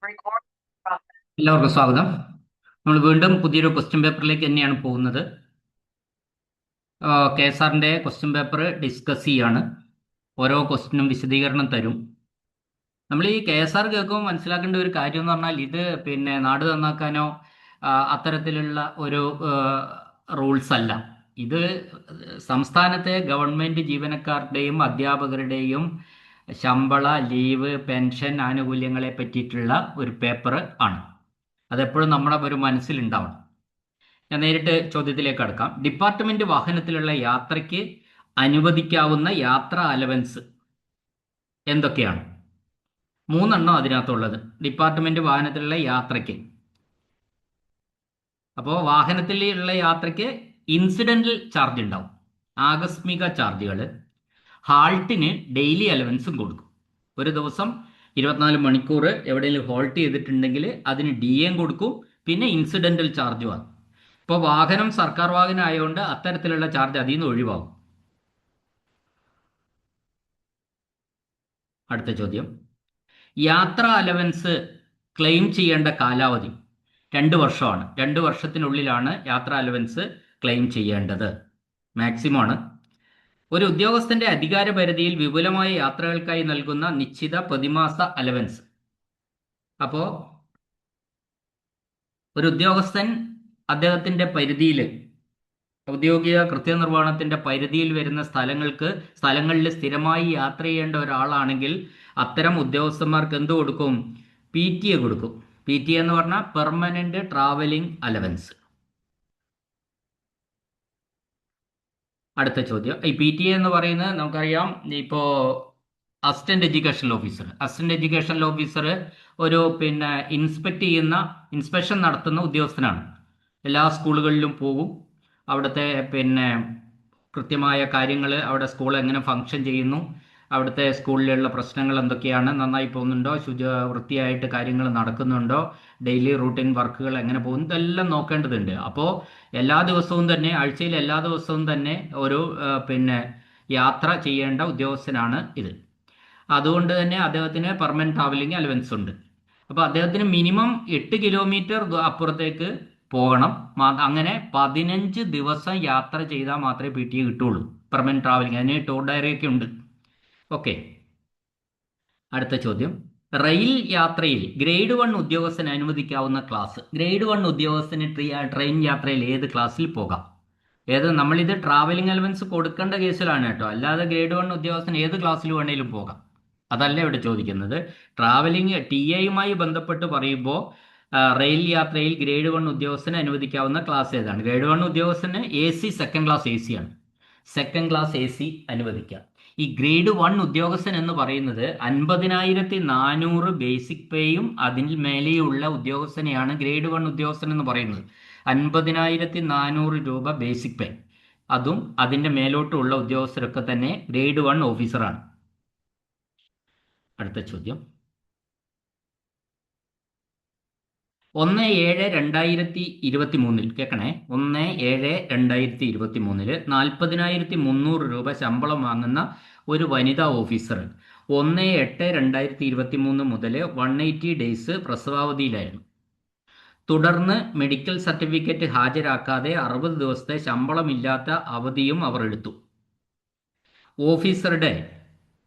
എല്ലാവർക്കും സ്വാഗതം. നമ്മൾ വീണ്ടും പുതിയൊരു ക്വസ്റ്റ്യൻ പേപ്പറിലേക്ക് തന്നെയാണ് പോകുന്നത്. KSRന്റെ ക്വസ്റ്റ്യൻ പേപ്പർ ഡിസ്കസ് ചെയ്യാണ്. ഓരോ ക്വസ്റ്റ്യനും വിശദീകരണം തരും. നമ്മൾ ഈ KSR കേൾക്കുമ്പോൾ മനസ്സിലാക്കേണ്ട ഒരു കാര്യം എന്ന് പറഞ്ഞാൽ ഇത് നാട് നന്നാക്കാനോ അത്തരത്തിലുള്ള ഒരു റൂൾസ് അല്ല. ഇത് സംസ്ഥാനത്തെ ഗവൺമെന്റ് ജീവനക്കാരുടെയും അധ്യാപകരുടെയും ശമ്പള, ലീവ്, പെൻഷൻ ആനുകൂല്യങ്ങളെ പറ്റിയിട്ടുള്ള ഒരു പേപ്പർ ആണ്. അതെപ്പോഴും നമ്മുടെ ഒരു മനസ്സിലുണ്ടാവണം. ഞാൻ നേരിട്ട് ചോദ്യത്തിലേക്ക് കടക്കാം. ഡിപ്പാർട്ട്മെന്റ് വാഹനത്തിലുള്ള യാത്രയ്ക്ക് അനുവദിക്കാവുന്ന യാത്രാ അലവൻസ് എന്തൊക്കെയാണ്? 3 അതിനകത്തുള്ളത്. ഡിപ്പാർട്ട്മെന്റ് വാഹനത്തിലുള്ള യാത്രയ്ക്ക്. അപ്പോൾ വാഹനത്തിലുള്ള യാത്രയ്ക്ക് ഇൻസിഡന്റൽ ചാർജ് ഉണ്ടാവും, ആകസ്മിക ചാർജുകൾ. ഹാൾട്ടിന് ഡെയിലി അലവൻസും കൊടുക്കും. ഒരു ദിവസം 24 മണിക്കൂർ എവിടെയെങ്കിലും ഹോൾട്ട് ചെയ്തിട്ടുണ്ടെങ്കിൽ അതിന് DA കൊടുക്കും. പിന്നെ ഇൻസിഡന്റൽ ചാർജുമാണ്. ഇപ്പോൾ വാഹനം സർക്കാർ വാഹനം ആയതുകൊണ്ട് അത്തരത്തിലുള്ള ചാർജ് അതിൽ നിന്ന് ഒഴിവാകും. അടുത്ത ചോദ്യം. യാത്രാ അലവൻസ് ക്ലെയിം ചെയ്യേണ്ട കാലാവധി 2 വർഷമാണ്. 2 വർഷത്തിനുള്ളിലാണ് യാത്രാ അലവൻസ് ക്ലെയിം ചെയ്യേണ്ടത്. മാക്സിമം ആണ്. ഒരു ഉദ്യോഗസ്ഥന്റെ അധികാര പരിധിയിൽ വിപുലമായ യാത്രകൾക്കായി നൽകുന്ന നിശ്ചിത പ്രതിമാസ അലവൻസ്. അപ്പോൾ ഒരു ഉദ്യോഗസ്ഥൻ അദ്ദേഹത്തിന്റെ പരിധിയിൽ, ഔദ്യോഗിക കൃത്യനിർവഹണത്തിന്റെ പരിധിയിൽ വരുന്ന സ്ഥലങ്ങളിൽ സ്ഥിരമായി യാത്ര ചെയ്യേണ്ട ഒരാളാണെങ്കിൽ അത്തരം ഉദ്യോഗസ്ഥന്മാർക്ക് എന്ത് കൊടുക്കും? PTA കൊടുക്കും. PTA എന്ന് പറഞ്ഞാൽ പെർമനന്റ് ട്രാവലിംഗ് അലവൻസ്. അടുത്ത ചോദ്യം. ഈ PTA എന്ന് പറയുന്നത് നമുക്കറിയാം, ഇപ്പോൾ അസിസ്റ്റന്റ് എഡ്യൂക്കേഷണൽ ഓഫീസർ ഒരു ഇൻസ്പെക്ഷൻ നടത്തുന്ന ഉദ്യോഗസ്ഥനാണ്. എല്ലാ സ്കൂളുകളിലും പോകും. അവിടുത്തെ കൃത്യമായ കാര്യങ്ങൾ, അവിടെ സ്കൂൾ എങ്ങനെ ഫങ്ഷൻ ചെയ്യുന്നു, അവിടുത്തെ സ്കൂളിലുള്ള പ്രശ്നങ്ങൾ എന്തൊക്കെയാണ്, നന്നായി പോകുന്നുണ്ടോ, വൃത്തിയായിട്ട് കാര്യങ്ങൾ നടക്കുന്നുണ്ടോ, ഡെയിലി റൂട്ടീൻ വർക്കുകൾ എങ്ങനെ പോകുന്നു, ഇതെല്ലാം നോക്കേണ്ടതുണ്ട്. അപ്പോൾ എല്ലാ ദിവസവും തന്നെ, ആഴ്ചയിൽ എല്ലാ ദിവസവും തന്നെ ഒരു യാത്ര ചെയ്യേണ്ട ഉദ്യോഗസ്ഥനാണ് ഇത്. അതുകൊണ്ട് തന്നെ അദ്ദേഹത്തിന് പെർമനന്റ് ട്രാവലിംഗ് അലവൻസ് ഉണ്ട്. അപ്പോൾ അദ്ദേഹത്തിന് മിനിമം 8 കിലോമീറ്റർ അപ്പുറത്തേക്ക് പോകണം. അങ്ങനെ 15 ദിവസം യാത്ര ചെയ്താൽ മാത്രമേ PTA കിട്ടുള്ളൂ. പെർമനന്റ് ട്രാവലിംഗ്, അതിന് ടൂർ ഡയറി ഒക്കെ ഉണ്ട്. ഓക്കെ. അടുത്ത ചോദ്യം. റെയിൽ യാത്രയിൽ ഗ്രേഡ് 1 ഉദ്യോഗസ്ഥന് അനുവദിക്കാവുന്ന ക്ലാസ്. ഗ്രേഡ് 1 ഉദ്യോഗസ്ഥന് ട്രെയിൻ യാത്രയിൽ ഏത് ക്ലാസ്സിൽ പോകാം? നമ്മളിത് ട്രാവലിംഗ് അലവൻസ് കൊടുക്കേണ്ട കേസിലാണ് കേട്ടോ. അല്ലാതെ ഗ്രേഡ് 1 ഉദ്യോഗസ്ഥന് ഏത് ക്ലാസ്സിൽ വേണേലും പോകാം. അതല്ല ഇവിടെ ചോദിക്കുന്നത്. ട്രാവലിംഗ് TA ബന്ധപ്പെട്ട് പറയുമ്പോൾ റെയിൽ യാത്രയിൽ ഗ്രേഡ് 1 ഉദ്യോഗസ്ഥന് അനുവദിക്കാവുന്ന ക്ലാസ് ഏതാണ്? ഗ്രേഡ് 1 ഉദ്യോഗസ്ഥന് AC സെക്കൻഡ് ക്ലാസ് AC ആണ്. Second class AC അനുവദിക്കാം. ഈ ഗ്രേഡ് 1 ഉദ്യോഗസ്ഥൻ എന്ന് പറയുന്നത് 50,400 ബേസിക് പേയും അതിന് മേലെയുള്ള ഉദ്യോഗസ്ഥനെയാണ് ഗ്രേഡ് 1 ഉദ്യോഗസ്ഥൻ എന്ന് പറയുന്നത്. 50,400 രൂപ ബേസിക് പേ, അതും അതിൻ്റെ മേലോട്ടുള്ള ഉദ്യോഗസ്ഥരൊക്കെ തന്നെ ഗ്രേഡ് 1 ഓഫീസറാണ്. അടുത്ത ചോദ്യം. 1/7/2023 കേൾക്കണേ. 1/7/2023 40,300 രൂപ ശമ്പളം വാങ്ങുന്ന ഒരു വനിതാ ഓഫീസർ 1/8/2023 മുതൽ 180 ഡേയ്സ് പ്രസവാവധിയിലായിരുന്നു. തുടർന്ന് മെഡിക്കൽ സർട്ടിഫിക്കറ്റ് ഹാജരാക്കാതെ 60 ദിവസത്തെ ശമ്പളമില്ലാത്ത അവധിയും അവർ എടുത്തു. ഓഫീസറുടെ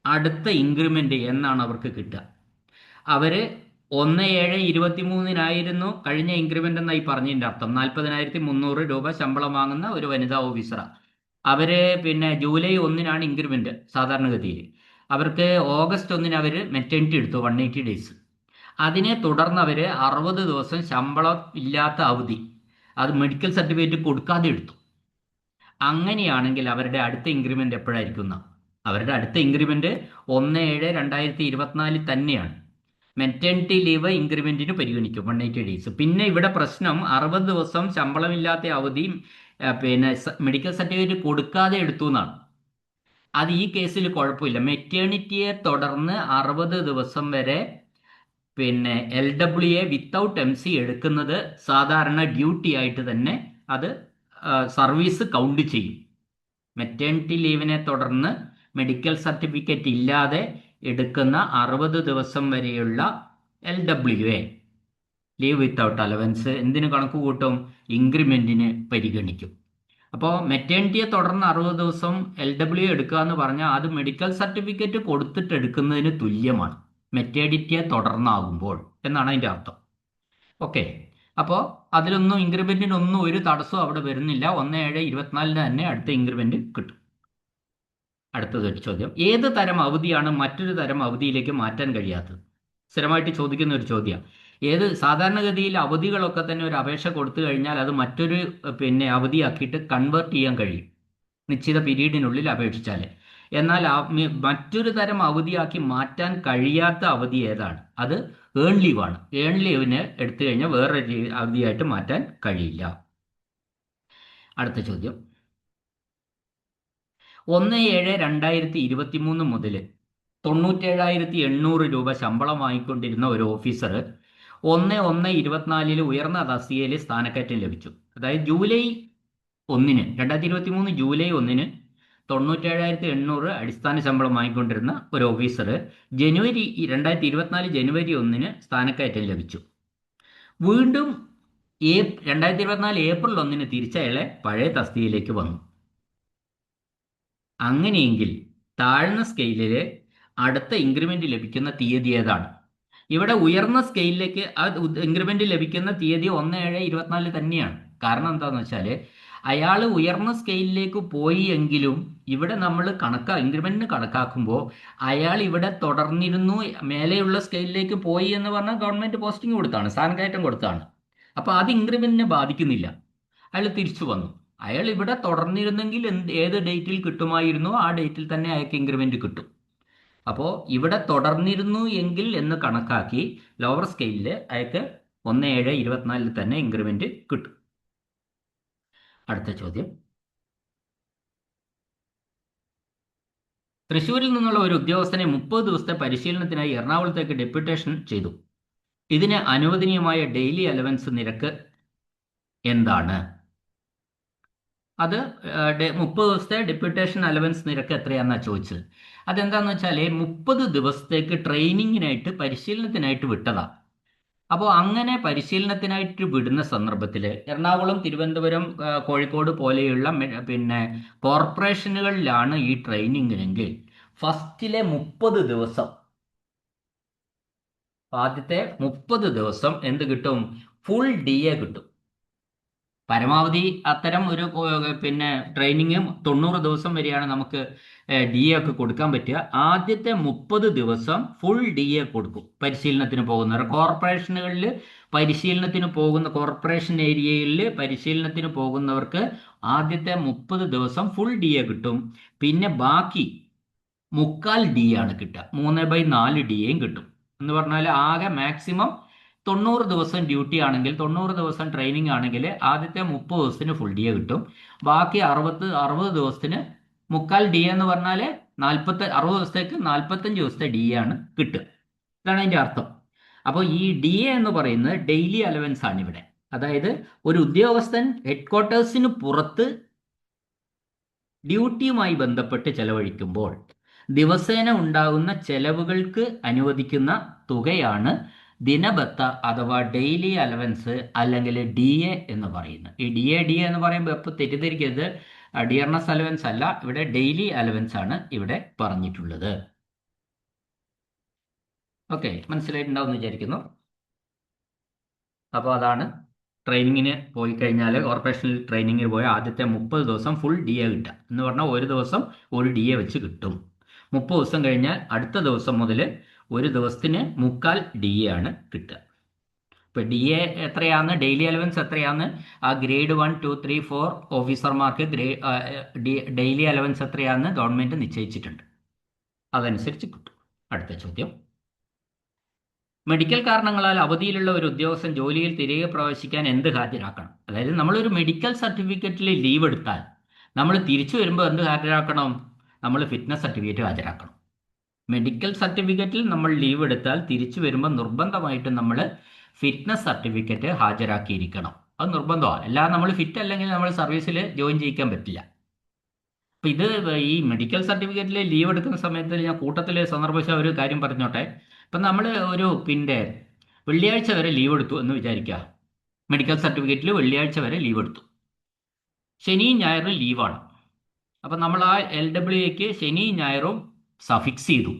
അടുത്ത ഇൻക്രിമെന്റ് എന്നാണ് അവർക്ക് കിട്ടുക? അവര് 1/7/23 കഴിഞ്ഞ ഇൻക്രിമെന്റ് എന്നായി പറഞ്ഞതിൻ്റെ അർത്ഥം. 40,300 രൂപ ശമ്പളം വാങ്ങുന്ന ഒരു വനിതാ ഓഫീസറാണ്. അവര് ജൂലൈ 1 ഇൻക്രിമെന്റ് സാധാരണഗതിയിൽ. അവർക്ക് ഓഗസ്റ്റ് 1 അവർ മെറ്റേണിറ്റി എടുത്തു, 180 ഡേയ്സ്. അതിനെ തുടർന്ന് അവർ 60 ദിവസം ശമ്പളം ഇല്ലാത്ത അവധി, അത് മെഡിക്കൽ സർട്ടിഫിക്കറ്റ് കൊടുക്കാതെ എടുത്തു. അങ്ങനെയാണെങ്കിൽ അവരുടെ അടുത്ത ഇൻക്രിമെന്റ് എപ്പോഴായിരിക്കും? അവരുടെ അടുത്ത ഇൻക്രിമെന്റ് 1/7/2024 തന്നെയാണ്. മെറ്റേണിറ്റി ലീവ് ഇൻക്രിമെന്റിന് പരിഗണിക്കും, 180 ഡേയ്സ്. പിന്നെ ഇവിടെ പ്രശ്നം 60 ദിവസം ശമ്പളമില്ലാത്ത അവധി മെഡിക്കൽ സർട്ടിഫിക്കറ്റ് കൊടുക്കാതെ എടുത്തു എന്നാണ്. അത് ഈ കേസിൽ കുഴപ്പമില്ല. മെറ്റേണിറ്റിയെ തുടർന്ന് 60 ദിവസം വരെ LWA വിത്തൗട്ട് MC എടുക്കുന്നത് സാധാരണ ഡ്യൂട്ടി ആയിട്ട് തന്നെ അത് സർവീസ് കൗണ്ട് ചെയ്യും. മെറ്റേണിറ്റി ലീവിനെ തുടർന്ന് മെഡിക്കൽ സർട്ടിഫിക്കറ്റ് ഇല്ലാതെ എടുക്കുന്ന 60 ദിവസം വരെയുള്ള LWA, ലീവ് വിത്തൗട്ട് അലവൻസ്, എന്തിന് കണക്ക് കൂട്ടും? ഇൻക്രിമെന്റിന് പരിഗണിക്കും. അപ്പോൾ മെറ്റേണിറ്റിയെ തുടർന്ന് 60 ദിവസം LW എടുക്കുക എന്ന് പറഞ്ഞാൽ അത് മെഡിക്കൽ സർട്ടിഫിക്കറ്റ് കൊടുത്തിട്ട് എടുക്കുന്നതിന് തുല്യമാണ്, മെറ്റേണിറ്റിയെ തുടർന്നാകുമ്പോൾ എന്നാണ് അതിൻ്റെ അർത്ഥം. ഓക്കെ, അപ്പോൾ അതിലൊന്നും ഇൻക്രിമെന്റിനൊന്നും ഒരു തടസ്സവും അവിടെ വരുന്നില്ല. 1/7/24 തന്നെ അടുത്ത ഇൻക്രിമെന്റ് കിട്ടും. അടുത്തതൊരു ചോദ്യം, ഏത് തരം അവധിയാണ് മറ്റൊരു തരം അവധിയിലേക്ക് മാറ്റാൻ കഴിയാത്തത്? സ്ഥിരമായിട്ട് ചോദിക്കുന്ന ഒരു ചോദ്യം. സാധാരണഗതിയിൽ അവധികളൊക്കെ തന്നെ ഒരു അപേക്ഷ കൊടുത്തു കഴിഞ്ഞാൽ അത് മറ്റൊരു അവധിയാക്കിയിട്ട് കൺവേർട്ട് ചെയ്യാൻ കഴിയും, നിശ്ചിത പീരീഡിനുള്ളിൽ അപേക്ഷിച്ചാൽ. എന്നാൽ മറ്റൊരു തരം അവധിയാക്കി മാറ്റാൻ കഴിയാത്ത അവധി ഏതാണ്? അത് ഏൺ ലീവാണ്. ഏൺ ലീവിന് എടുത്തു കഴിഞ്ഞാൽ വേറൊരു അവധിയായിട്ട് മാറ്റാൻ കഴിയില്ല. അടുത്ത ചോദ്യം, 1/7/2023 മുതൽ 97,800 രൂപ ശമ്പളം വാങ്ങിക്കൊണ്ടിരുന്ന ഒരു ഓഫീസർ 1/1/24 ഉയർന്ന തസ്തികയിൽ സ്ഥാനക്കയറ്റം ലഭിച്ചു. അതായത് ജൂലൈ 1-ന് 2023 ജൂലൈ 1-ന് 97,800 അടിസ്ഥാന ശമ്പളം വാങ്ങിക്കൊണ്ടിരുന്ന ഒരു ഓഫീസർ 2024 ജനുവരി 1-ന് സ്ഥാനക്കയറ്റം ലഭിച്ചു. വീണ്ടും 2024 ഏപ്രിൽ 1-ന് തിരിച്ചയാളെ പഴയ തസ്തികയിലേക്ക് വന്നു. അങ്ങനെയെങ്കിൽ താഴ്ന്ന സ്കെയിലിൽ അടുത്ത ഇൻക്രിമെന്റ് ലഭിക്കുന്ന തീയതി ഏതാണ്? ഇവിടെ ഉയർന്ന സ്കെയിലിലേക്ക് ആ ഇൻക്രിമെന്റ് ലഭിക്കുന്ന തീയതി 1/7/24 തന്നെയാണ്. കാരണം എന്താണെന്ന് വെച്ചാൽ അയാൾ ഉയർന്ന സ്കെയിലിലേക്ക് പോയി എങ്കിലും ഇവിടെ നമ്മൾ ഇൻക്രിമെന്റിന് കണക്കാക്കുമ്പോൾ അയാൾ ഇവിടെ തുടർന്നിരുന്നു, മേലെയുള്ള സ്കെയിലിലേക്ക് പോയി എന്ന് പറഞ്ഞാൽ ഗവൺമെന്റ് പോസ്റ്റിംഗ് കൊടുത്താണ്, സ്ഥാനക്കയറ്റം കൊടുത്താണ്. അപ്പോൾ അത് ഇൻക്രിമെന്റിനെ ബാധിക്കുന്നില്ല. അയാൾ തിരിച്ചു വന്നു. അയാൾ ഇവിടെ തുടർന്നിരുന്നെങ്കിൽ ഏത് ഡേറ്റിൽ കിട്ടുമായിരുന്നോ ആ ഡേറ്റിൽ തന്നെ അയാൾക്ക് ഇൻക്രിമെന്റ് കിട്ടും. അപ്പോൾ ഇവിടെ തുടർന്നിരുന്നു എങ്കിൽ എന്ന് കണക്കാക്കി ലോവർ സ്കെയിലിൽ അയാൾക്ക് 1/7/24 തന്നെ ഇൻക്രിമെന്റ് കിട്ടും. അടുത്ത ചോദ്യം, തൃശ്ശൂരിൽ നിന്നുള്ള ഒരു ഉദ്യോഗസ്ഥനെ 30 ദിവസത്തെ പരിശീലനത്തിനായി എറണാകുളത്തേക്ക് ഡെപ്യൂട്ടേഷൻ ചെയ്തു. ഇതിന് അനുവദനീയമായ ഡെയിലി അലവൻസ് നിരക്ക് എന്താണ്? അത് 30 ദിവസത്തെ ഡെപ്യൂട്ടേഷൻ അലവൻസ് നിരക്ക് എത്രയാണെന്നാണ് ചോദിച്ചത്. അതെന്താണെന്ന് വെച്ചാൽ 30 ദിവസത്തേക്ക് ട്രെയിനിങ്ങിനായിട്ട് പരിശീലനത്തിനായിട്ട് വിട്ടതാണ്. അപ്പോൾ അങ്ങനെ പരിശീലനത്തിനായിട്ട് വിടുന്ന സന്ദർഭത്തിൽ എറണാകുളം, തിരുവനന്തപുരം, കോഴിക്കോട് പോലെയുള്ള കോർപ്പറേഷനുകളിലാണ് ഈ ട്രെയിനിങ്ങിനെങ്കിൽ ഫസ്റ്റിലെ 30 ദിവസം, ആദ്യത്തെ 30 ദിവസം എന്ത് കിട്ടും? ഫുൾ DA കിട്ടും. പരമാവധി അത്തരം ഒരു ട്രെയിനിങ് 90 ദിവസം വരെയാണ് നമുക്ക് DA ഒക്കെ കൊടുക്കാൻ പറ്റുക. ആദ്യത്തെ 30 ദിവസം ഫുൾ DA കൊടുക്കും പരിശീലനത്തിന് പോകുന്നവർ. കോർപ്പറേഷനുകളിൽ പരിശീലനത്തിന് പോകുന്ന കോർപ്പറേഷൻ ഏരിയയിൽ പരിശീലനത്തിന് പോകുന്നവർക്ക് ആദ്യത്തെ 30 ദിവസം ഫുൾ DA കിട്ടും. പിന്നെ ബാക്കി 3/4 DA ആണ് കിട്ടുക. 3/4 DAയും കിട്ടും. എന്ന് പറഞ്ഞാൽ ആകെ മാക്സിമം 90 ദിവസം ഡ്യൂട്ടി ആണെങ്കിൽ, 90 ദിവസം ട്രെയിനിങ് ആണെങ്കിൽ ആദ്യത്തെ 30 ദിവസത്തിന് ഫുൾ DA കിട്ടും. ബാക്കി 60 ദിവസത്തിന് 3/4 DA എന്ന് പറഞ്ഞാൽ 60 ദിവസത്തേക്ക് 45 ദിവസത്തെ DA ആണ് കിട്ടുക. ഇതാണ് അതിൻ്റെ അർത്ഥം. അപ്പോൾ ഈ DA എന്ന് പറയുന്നത് ഡെയിലി അലവൻസ് ആണ് ഇവിടെ. അതായത് ഒരു ഉദ്യോഗസ്ഥൻ ഹെഡ്ക്വാർട്ടേഴ്സിന് പുറത്ത് ഡ്യൂട്ടിയുമായി ബന്ധപ്പെട്ട് ചെലവഴിക്കുമ്പോൾ ദിവസേന ഉണ്ടാകുന്ന ചെലവുകൾക്ക് അനുവദിക്കുന്ന തുകയാണ് ദിനബത്ത അഥവാ ഡെയിലി അലവൻസ് അല്ലെങ്കിൽ DA എന്ന് പറയുന്നത്. ഈ DA എന്ന് പറയുമ്പോൾ എപ്പോൾ തെറ്റിദ്ധരിക്കരുത്, ഡിയർനെസ് അലവൻസ് അല്ല, ഇവിടെ ഡെയിലി അലവൻസ് ആണ് ഇവിടെ പറഞ്ഞിട്ടുള്ളത്. ഓക്കെ, മനസ്സിലായിട്ടുണ്ടാവും എന്ന് വിചാരിക്കുന്നു. അപ്പോൾ അതാണ് ട്രെയിനിങ്ങിന് പോയി കഴിഞ്ഞാൽ, കോർപ്പറേഷനിൽ ട്രെയിനിങ്ങിന് പോയ ആദ്യത്തെ 30 ദിവസം ഫുൾ DA കിട്ടുക എന്ന് പറഞ്ഞാൽ ഒരു ദിവസം ഒരു DA വെച്ച് കിട്ടും. 30 ദിവസം കഴിഞ്ഞാൽ അടുത്ത ദിവസം മുതൽ ഒരു ദിവസത്തിന് 3/4 DA ആണ് കിട്ടുക. ഇപ്പോൾ DA എത്രയാന്ന്, ഡെയിലി അലവൻസ് എത്രയാന്ന് ആ ഗ്രേഡ് 1, 2, 3, 4 ഓഫീസർമാർക്ക് ഡെയിലി അലവൻസ് എത്രയാന്ന് ഗവൺമെൻറ് നിശ്ചയിച്ചിട്ടുണ്ട്. അതനുസരിച്ച് കിട്ടും. അടുത്ത ചോദ്യം, മെഡിക്കൽ കാരണങ്ങളാൽ അവധിയിലുള്ള ഒരു ഉദ്യോഗസ്ഥൻ ജോലിയിൽ തിരികെ പ്രവേശിക്കാൻ എന്ത് ഹാജരാക്കണം? അതായത് നമ്മളൊരു മെഡിക്കൽ സർട്ടിഫിക്കറ്റിൽ ലീവ് എടുത്താൽ നമ്മൾ തിരിച്ചു വരുമ്പോൾ എന്ത് ഹാജരാക്കണം? നമ്മൾ ഫിറ്റ്നസ് സർട്ടിഫിക്കറ്റ് ഹാജരാക്കണം. മെഡിക്കൽ സർട്ടിഫിക്കറ്റിൽ നമ്മൾ ലീവ് എടുത്താൽ തിരിച്ചു വരുമ്പോൾ നിർബന്ധമായിട്ടും നമ്മൾ ഫിറ്റ്നസ് സർട്ടിഫിക്കറ്റ് ഹാജരാക്കിയിരിക്കണം. അത് നിർബന്ധമാണ്. അല്ലാതെ നമ്മൾ ഫിറ്റ് അല്ലെങ്കിൽ നമ്മൾ സർവീസിൽ ജോയിൻ ചെയ്യിക്കാൻ പറ്റില്ല. അപ്പം ഇത് ഈ മെഡിക്കൽ സർട്ടിഫിക്കറ്റിൽ ലീവ് എടുക്കുന്ന സമയത്ത് ഞാൻ കൂട്ടത്തിൽ സന്ദർഭിച്ച ഒരു കാര്യം പറഞ്ഞോട്ടെ. ഇപ്പം നമ്മൾ ഒരു വെള്ളിയാഴ്ച വരെ ലീവ് എടുത്തു എന്ന് വിചാരിക്കുക. മെഡിക്കൽ സർട്ടിഫിക്കറ്റിൽ വെള്ളിയാഴ്ച വരെ ലീവ് എടുത്തു. ശനിയും ഞായറും ലീവാണ്. അപ്പം നമ്മൾ ആ LWAക്ക് ശനിയും ഞായറും സഫിക്സ് ചെയ്തു.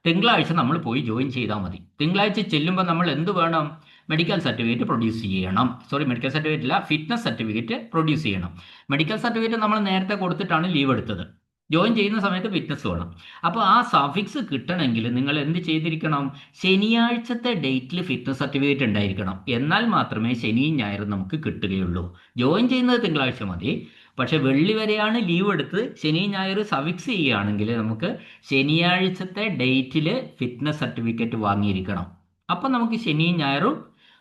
തിങ്കളാഴ്ച നമ്മൾ പോയി ജോയിൻ ചെയ്താൽ മതി. തിങ്കളാഴ്ച ചെല്ലുമ്പോൾ നമ്മൾ എന്ത് വേണം? മെഡിക്കൽ സർട്ടിഫിക്കറ്റ് പ്രൊഡ്യൂസ് ചെയ്യണം. മെഡിക്കൽ സർട്ടിഫിക്കറ്റ് അല്ല, ഫിറ്റ്നസ് സർട്ടിഫിക്കറ്റ് പ്രൊഡ്യൂസ് ചെയ്യണം. മെഡിക്കൽ സർട്ടിഫിക്കറ്റ് നമ്മൾ നേരത്തെ കൊടുത്തിട്ടാണ് ലീവ് എടുത്തത്. ജോയിൻ ചെയ്യുന്ന സമയത്ത് ഫിറ്റ്നസ് വേണം. അപ്പോൾ ആ സഫിക്സ് കിട്ടണമെങ്കിൽ നിങ്ങൾ എന്ത് ചെയ്തിരിക്കണം? ശനിയാഴ്ചത്തെ ഡേറ്റിൽ ഫിറ്റ്നസ് സർട്ടിഫിക്കറ്റ് ഉണ്ടായിരിക്കണം. എന്നാൽ മാത്രമേ ശനിയും ഞായറും നമുക്ക് കിട്ടുകയുള്ളൂ. ജോയിൻ ചെയ്യുന്നത് തിങ്കളാഴ്ച മതി. പക്ഷെ വെള്ളി വരെയാണ് ലീവ് എടുത്ത് ശനിയും ഞായറും സഫിക്സ് ചെയ്യുകയാണെങ്കിൽ നമുക്ക് ശനിയാഴ്ചത്തെ ഡേറ്റിൽ ഫിറ്റ്നസ് സർട്ടിഫിക്കറ്റ് വാങ്ങിയിരിക്കണം. അപ്പം നമുക്ക് ശനിയും ഞായറും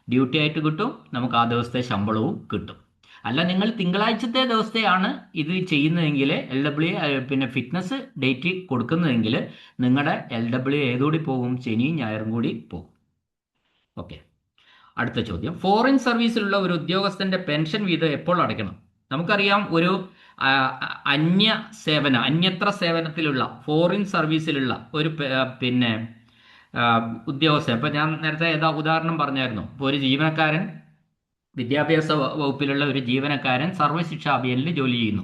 ഡ്യൂട്ടി ആയിട്ട് കിട്ടും. നമുക്ക് ആ ദിവസത്തെ ശമ്പളവും കിട്ടും. അല്ല, നിങ്ങൾ തിങ്കളാഴ്ചത്തെ ദിവസത്തെയാണ് ഇത് ചെയ്യുന്നതെങ്കിൽ, പിന്നെ ഫിറ്റ്നസ് ഡേറ്റ് കൊടുക്കുന്നതെങ്കിൽ നിങ്ങളുടെ LW ഏതുകൂടി പോകും? ശനിയും ഞായറും കൂടി പോകും. ഓക്കെ. അടുത്ത ചോദ്യം, ഫോറിൻ സർവീസിലുള്ള ഒരു ഉദ്യോഗസ്ഥന്റെ പെൻഷൻ വീതം എപ്പോൾ അടയ്ക്കണം? നമുക്കറിയാം, ഒരു അന്യത്ര സേവനത്തിലുള്ള ഫോറിൻ സർവീസിലുള്ള ഒരു പിന്നെ ഉദ്യോഗസ്ഥൻ, ഇപ്പം ഞാൻ നേരത്തെ ഉദാഹരണം പറഞ്ഞായിരുന്നു. ഇപ്പോൾ ഒരു ജീവനക്കാരൻ, വിദ്യാഭ്യാസ വകുപ്പിലുള്ള ഒരു ജീവനക്കാരൻ സർവ്വശിക്ഷാ അഭിയാനിൽ ജോലി ചെയ്യുന്നു.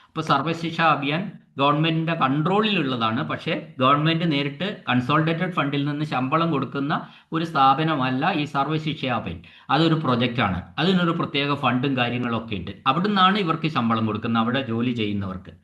അപ്പോൾ സർവ്വശിക്ഷാ അഭിയാൻ ഗവൺമെന്റിന്റെ കൺട്രോളിലുള്ളതാണ്. പക്ഷേ ഗവൺമെന്റ് നേരിട്ട് കൺസോളിഡേറ്റഡ് ഫണ്ടിൽ നിന്ന് ശമ്പളം കൊടുക്കുന്ന ഒരു സ്ഥാപനമല്ല ഈ സർവ്വശിക്ഷാ അഭിയാൻ. അതൊരു പ്രൊജക്റ്റാണ്. അതിനൊരു പ്രത്യേക ഫണ്ടും കാര്യങ്ങളൊക്കെ ഉണ്ട്. അവിടെ നിന്നാണ് ഇവർക്ക് ശമ്പളം കൊടുക്കുന്നത്, അവിടെ ജോലി ചെയ്യുന്നവർക്ക്.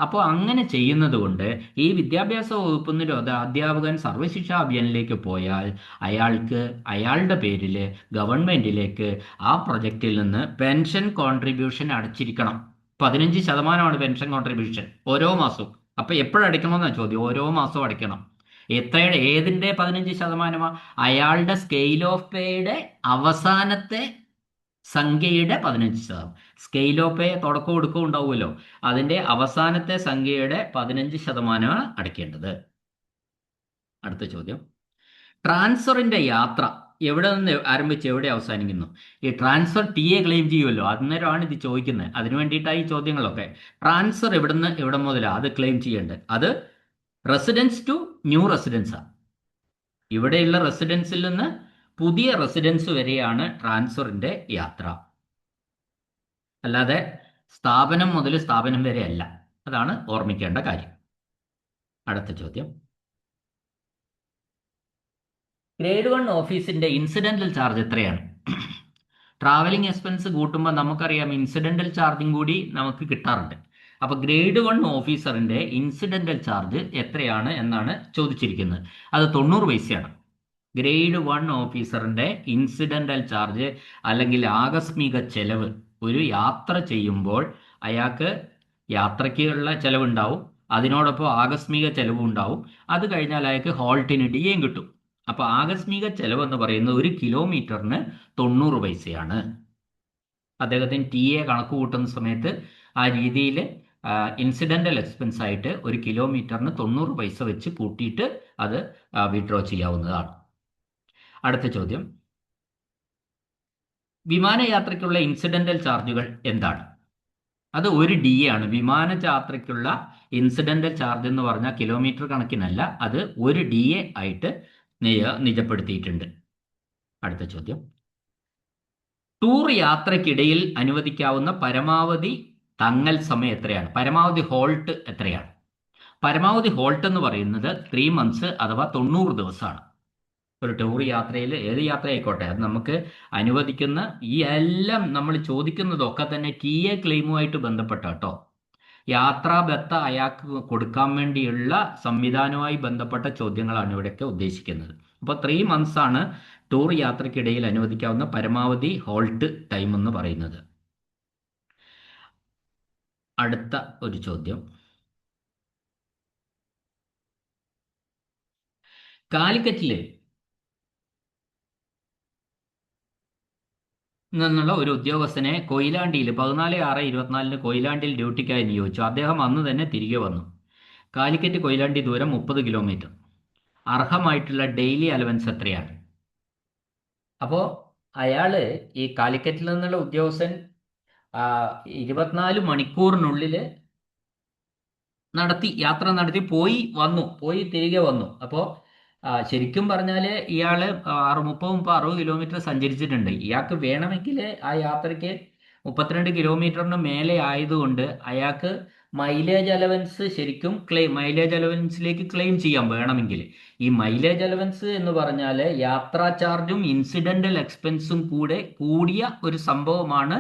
അപ്പോൾ അങ്ങനെ ചെയ്യുന്നത് കൊണ്ട് ഈ വിദ്യാഭ്യാസ വകുപ്പിൽ നിന്ന് ഒരു അധ്യാപകൻ സർവ്വശിക്ഷാ അഭിയാനിലേക്ക് പോയാൽ അയാൾക്ക് അയാളുടെ പേരിൽ ഗവൺമെന്റിലേക്ക് ആ പ്രൊജക്റ്റിൽ നിന്ന് പെൻഷൻ കോൺട്രിബ്യൂഷൻ അടച്ചിരിക്കണം. 15% പെൻഷൻ കോൺട്രിബ്യൂഷൻ ഓരോ മാസവും. അപ്പൊ എപ്പോഴടയ്ക്കണമെന്നാണ് ചോദ്യം. ഓരോ മാസവും അടയ്ക്കണം. എത്രയുടെ, ഏതിന്റെ 15%? അയാളുടെ സ്കെയിൽ ഓഫ് പേയുടെ അവസാനത്തെ സംഖ്യയുടെ 15%. സ്കെയിൽ ഓഫ് പേ തുടക്കം ഒടുക്കം ഉണ്ടാവുമല്ലോ, അതിന്റെ അവസാനത്തെ സംഖ്യയുടെ 15% അടയ്ക്കേണ്ടത്. അടുത്ത ചോദ്യം, ട്രാൻസ്ഫറിന്റെ യാത്ര എവിടെ നിന്ന് ആരംഭിച്ച് എവിടെ അവസാനിക്കുന്നു? ഈ ട്രാൻസ്ഫർ TA ക്ലെയിം ചെയ്യുമല്ലോ, അന്നേരമാണ് ഇത് ചോദിക്കുന്നത്. അതിനു വേണ്ടിയിട്ടാണ് ഈ ചോദ്യങ്ങളൊക്കെ. ട്രാൻസ്ഫർ എവിടുന്ന് എവിടെ മുതലാണ് അത് ക്ലെയിം ചെയ്യേണ്ടത്? അത് റെസിഡൻസ് ടു ന്യൂ റെസിഡൻസാണ്. ഇവിടെയുള്ള റെസിഡൻസിൽ നിന്ന് പുതിയ റെസിഡൻസ് വരെയാണ് ട്രാൻസ്ഫറിന്റെ യാത്ര. അല്ലാതെ സ്ഥാപനം മുതൽ സ്ഥാപനം വരെ അല്ല. അതാണ് ഓർമ്മിക്കേണ്ട കാര്യം. അടുത്ത ചോദ്യം, ഗ്രേഡ് 1 ഓഫീസിന്റെ ഇൻസിഡന്റൽ ചാർജ് എത്രയാണ്? ട്രാവലിംഗ് എക്സ്പെൻസ് കൂട്ടുമ്പോൾ നമുക്കറിയാം ഇൻസിഡന്റൽ ചാർജും കൂടി നമുക്ക് കിട്ടാറുണ്ട്. അപ്പൊ ഗ്രേഡ് 1 ഓഫീസറിന്റെ ഇൻസിഡന്റൽ ചാർജ് എത്രയാണ് എന്നാണ് ചോദിച്ചിരിക്കുന്നത്. അത് 90 പൈസയാണ്. ഗ്രേഡ് 1 ഓഫീസറിന്റെ ഇൻസിഡന്റൽ ചാർജ് അല്ലെങ്കിൽ ആകസ്മിക ചെലവ്, ഒരു യാത്ര ചെയ്യുമ്പോൾ അയാൾക്ക് യാത്രയ്ക്കുള്ള ചെലവുണ്ടാവും, അതിനോടൊപ്പം ആകസ്മിക ചെലവും ഉണ്ടാവും. അത് കഴിഞ്ഞാൽ അയാൾക്ക് ഹോൾട്ടിന് ഡിയും കിട്ടും. അപ്പൊ ആകസ്മിക ചെലവ് എന്ന് പറയുന്നത് 1 കിലോമീറ്ററിന് 90 പൈസയാണ്. അദ്ദേഹത്തിന് TA കണക്ക് കൂട്ടുന്ന സമയത്ത് ആ രീതിയിൽ ഇൻസിഡന്റൽ എക്സ്പെൻസ് ആയിട്ട് 1 കിലോമീറ്ററിന് 90 പൈസ വെച്ച് കൂട്ടിയിട്ട് അത് വിഡ്രോ ചെയ്യാവുന്നതാണ്. അടുത്ത ചോദ്യം, വിമാനയാത്രയ്ക്കുള്ള ഇൻസിഡന്റൽ ചാർജുകൾ എന്താണ്? അത് 1 DA ആണ്. വിമാനയാത്രയ്ക്കുള്ള ഇൻസിഡന്റൽ ചാർജ് എന്ന് പറഞ്ഞാൽ കിലോമീറ്റർ കണക്കിനല്ല, അത് 1 DA ആയിട്ട് നിജപ്പെടുത്തിയിട്ടുണ്ട്. അടുത്ത ചോദ്യം, ടൂർ യാത്രയ്ക്കിടയിൽ അനുവദിക്കാവുന്ന പരമാവധി തങ്ങൽ സമയം എത്രയാണ്? പരമാവധി ഹോൾട്ട് എത്രയാണ്? പരമാവധി ഹോൾട്ട് എന്ന് പറയുന്നത് 3 months അഥവാ 90 ദിവസമാണ്. ഒരു ടൂർ യാത്രയിൽ, ഏത് യാത്ര ആയിക്കോട്ടെ, അത് നമുക്ക് അനുവദിക്കുന്ന ഈ എല്ലാം നമ്മൾ ചോദിക്കുന്നതൊക്കെ തന്നെ TA ക്ലെയിമുമായിട്ട് ബന്ധപ്പെട്ട കേട്ടോ. യാത്രാബത്ത അയാൾക്ക് കൊടുക്കാൻ വേണ്ടിയുള്ള സംവിധാനവുമായി ബന്ധപ്പെട്ട ചോദ്യങ്ങളാണ് ഇവിടെയൊക്കെ ഉദ്ദേശിക്കുന്നത്. അപ്പോൾ 3 months ആണ് ടൂർ യാത്രയ്ക്കിടയിൽ അനുവദിക്കാവുന്ന പരമാവധി ഹോൾട്ട് ടൈം എന്ന് പറയുന്നത്. അടുത്ത ഒരു ചോദ്യം, കാലിക്കറ്റില് നിന്നുള്ള ഒരു ഉദ്യോഗസ്ഥനെ കൊയിലാണ്ടിയിൽ 14/6/24 കൊയിലാണ്ടിയിൽ ഡ്യൂട്ടിക്കായി നിയോഗിച്ചു. അദ്ദേഹം അന്ന് തന്നെ തിരികെ വന്നു. കാലിക്കറ്റ് കൊയിലാണ്ടി ദൂരം 30 കിലോമീറ്റർ. അർഹമായിട്ടുള്ള ഡെയിലി അലവൻസ് എത്രയാണ്? അപ്പോൾ അയാള്, ഈ കാലിക്കറ്റിൽ നിന്നുള്ള ഉദ്യോഗസ്ഥൻ 24 മണിക്കൂറിനുള്ളിൽ യാത്ര നടത്തി പോയി തിരികെ വന്നു. അപ്പോൾ ശരിക്കും പറഞ്ഞാൽ ഇയാൾ 30-60 കിലോമീറ്റർ സഞ്ചരിച്ചിട്ടുണ്ട്. ഇയാൾക്ക് വേണമെങ്കിൽ ആ യാത്രയ്ക്ക് 32 കിലോമീറ്ററിന് മേലെ ആയതുകൊണ്ട് അയാൾക്ക് മൈലേജ് അലവൻസ് ശരിക്കും മൈലേജ് അലവൻസിലേക്ക് ക്ലെയിം ചെയ്യാൻ വേണമെങ്കിൽ. ഈ മൈലേജ് അലവൻസ് എന്ന് പറഞ്ഞാൽ യാത്രാ ചാർജും ഇൻസിഡന്റൽ എക്സ്പെൻസും കൂടെ കൂടിയ ഒരു സംഭവമാണ്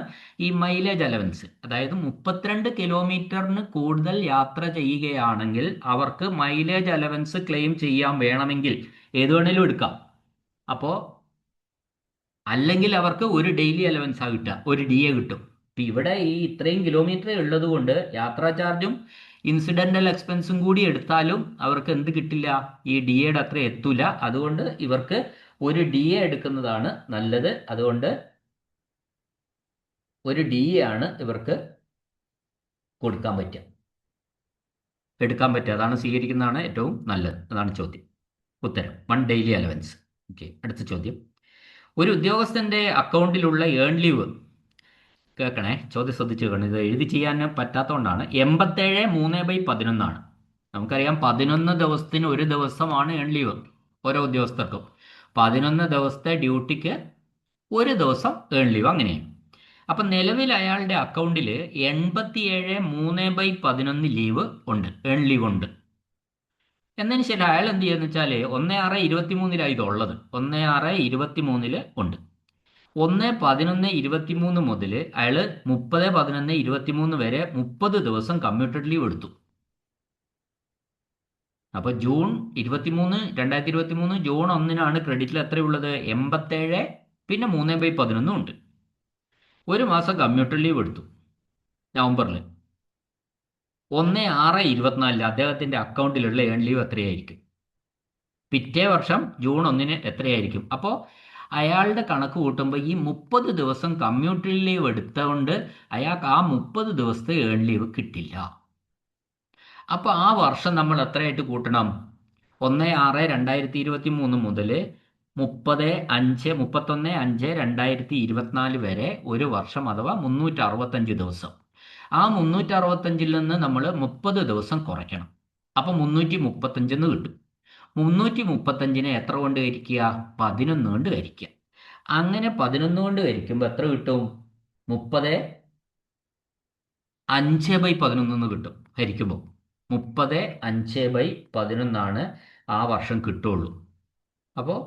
ഈ മൈലേജ് അലവൻസ്. അതായത് 32 കിലോമീറ്ററിന് കൂടുതൽ യാത്ര ചെയ്യുകയാണെങ്കിൽ അവർക്ക് മൈലേജ് അലവൻസ് ക്ലെയിം ചെയ്യാൻ വേണമെങ്കിൽ ഏത് വേണേലും എടുക്കാം. അപ്പോൾ അല്ലെങ്കിൽ അവർക്ക് ഒരു ഡെയിലി അലവൻസ് ആ കിട്ടുക, ഒരു ഡി എ കിട്ടും. ഇപ്പം ഇവിടെ ഈ ഇത്രയും കിലോമീറ്റർ ഉള്ളത് കൊണ്ട് യാത്രാ ചാർജും ഇൻസിഡന്റൽ എക്സ്പെൻസും കൂടി എടുത്താലും അവർക്ക് എന്ത് കിട്ടില്ല, ഈ ഡി എയുടെ അത്ര എത്തൂല. അതുകൊണ്ട് ഇവർക്ക് ഒരു ഡി എ എടുക്കുന്നതാണ് നല്ലത്. അതുകൊണ്ട് ഒരു ഡി എ ആണ് ഇവർക്ക് കൊടുക്കാൻ പറ്റുക, എടുക്കാൻ പറ്റുക. അതാണ് സ്വീകരിക്കുന്നതാണ് ഏറ്റവും നല്ലത്. അതാണ് ചോദ്യം. ഉത്തരം 1 ഡെയിലി അലവൻസ്. ഓക്കെ, അടുത്ത ചോദ്യം. ഒരു ഉദ്യോഗസ്ഥന്റെ അക്കൗണ്ടിലുള്ള ഏൺ ലീവ്, കേൾക്കണേ, ചോദ്യം ശ്രദ്ധിച്ചു കേൾക്കണം, ഇത് എഴുതി ചെയ്യാൻ പറ്റാത്തതുകൊണ്ടാണ്. 87/3/11 നമുക്കറിയാം 11 ദിവസത്തിന് ഒരു ദിവസമാണ് ഏൺ ലീവ് ഓരോ ഉദ്യോഗസ്ഥർക്കും. 11 ദിവസത്തെ ഡ്യൂട്ടിക്ക് ഒരു ദിവസം ഏൺ ലീവ്, അങ്ങനെയാണ്. അപ്പം നിലവിൽ അയാളുടെ അക്കൗണ്ടിൽ 87/3/11 ലീവ് ഉണ്ട്, ഏൺ ലീവ് ഉണ്ട്. എന്നതിന് ശരി അയാൾ എന്ത് ചെയ്യുന്ന വെച്ചാൽ 16/23 ഇതുള്ളത്, 16/23 ഉണ്ട്. 1/11/23 മുതൽ അയാൾ 30/11/23 വരെ 30 ദിവസം കമ്മ്യൂട്ടഡ് ലീവ് എടുത്തു. അപ്പോൾ ജൂൺ 23, 2023 ജൂൺ 1 ക്രെഡിറ്റിൽ എത്രയുള്ളത്? 87, പിന്നെ 3/11 ഉണ്ട്. ഒരു മാസം കമ്മ്യൂട്ടഡ് ലീവ് എടുത്തു നവംബറിൽ. 1/6/24 അദ്ദേഹത്തിന്റെ അക്കൗണ്ടിലുള്ള ഏൺ ലീവ് എത്രയായിരിക്കും? പിറ്റേ വർഷം ജൂൺ 1 എത്രയായിരിക്കും? അപ്പോൾ അയാളുടെ കണക്ക് കൂട്ടുമ്പോൾ ഈ 30 ദിവസം കമ്മ്യൂട്ടഡ് ലീവ് എടുത്തുകൊണ്ട് അയാൾക്ക് ആ 30 ദിവസത്തെ ഏൺ ലീവ് കിട്ടില്ല. അപ്പോൾ ആ വർഷം നമ്മൾ എത്രയായിട്ട് കൂട്ടണം? 1/6/2023 മുതൽ 31/5/2024 വരെ ഒരു വർഷം, അഥവാ 365 ദിവസം. ആ 365 നിന്ന് നമ്മൾ 30 ദിവസം കുറയ്ക്കണം. അപ്പം 335 എന്ന് കിട്ടും. 335 എത്ര കൊണ്ട് ഹരിക്കുക? 11 കൊണ്ട് ഹരിക്കുക. അങ്ങനെ 11 കൊണ്ട് ഹരിക്കുമ്പോൾ എത്ര കിട്ടും? 30/5/11 കിട്ടും. ഹരിക്കുമ്പോൾ 30/5/11 ആ വർഷം കിട്ടുള്ളൂ. അപ്പോൾ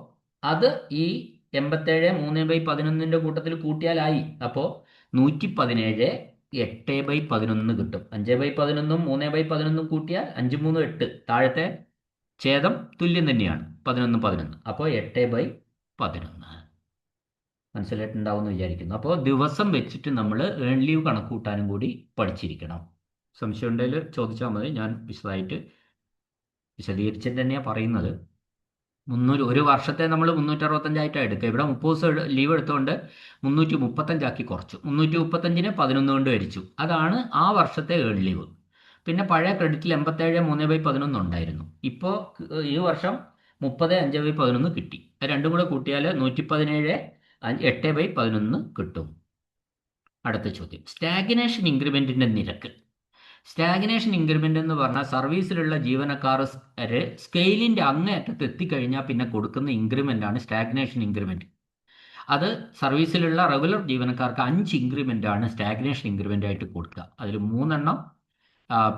അത് ഈ 87/3/11 കൂട്ടത്തിൽ കൂട്ടിയാലായി. അപ്പോൾ 117/8/11 കിട്ടും. 5/11 3/11 കൂട്ടിയാൽ 5 3 8, താഴത്തെ ഛേദം തുല്യം തന്നെയാണ്, 11. അപ്പോൾ 8/11 മനസ്സിലായിട്ടുണ്ടാവും എന്ന് വിചാരിക്കുന്നു. അപ്പോൾ ദിവസം വെച്ചിട്ട് നമ്മൾ ഏൺ ലീവ് കണക്ക് കൂട്ടാനും കൂടി പഠിച്ചിരിക്കണം. സംശയം ഉണ്ടെങ്കിൽ ചോദിച്ചാൽ മതി, ഞാൻ വിശദീകരിച്ചിട്ട് തന്നെയാണ് പറയുന്നത്. ഒരു വർഷത്തെ നമ്മൾ 365 എടുക്കുക. ഇവിടെ 30 ദിവസം ലീവ് എടുത്തുകൊണ്ട് 335 കുറച്ചു. 335 11 കൊണ്ട് ഹരിച്ചു. അതാണ് ആ വർഷത്തെ ഏൺ ലീവ്. പിന്നെ പഴയ ക്രെഡിറ്റിൽ 87/3/11 ഉണ്ടായിരുന്നു. ഇപ്പോൾ ഈ വർഷം 30/5/11 കിട്ടി. രണ്ടും കൂടെ കൂട്ടിയാൽ 117/8/11 കിട്ടും. അടുത്ത ചോദ്യം, സ്റ്റാഗ്നേഷൻ ഇൻക്രിമെന്റിന്റെ നിരക്ക്. സ്റ്റാഗ്നേഷൻ ഇൻക്രിമെന്റ് എന്ന് പറഞ്ഞാൽ സർവീസിലുള്ള ജീവനക്കാർ സ്കെയിലിന്റെ അങ്ങേയറ്റത്ത് എത്തിക്കഴിഞ്ഞാൽ പിന്നെ കൊടുക്കുന്ന ഇൻക്രിമെന്റ് ആണ് സ്റ്റാഗ്നേഷൻ ഇൻക്രിമെന്റ്. അത് സർവീസിലുള്ള റെഗുലർ ജീവനക്കാർക്ക് 5 ഇൻക്രിമെന്റ് ആണ് സ്റ്റാഗ്നേഷൻ ഇൻക്രിമെന്റ് ആയിട്ട് കൊടുക്കുക. അതിൽ 3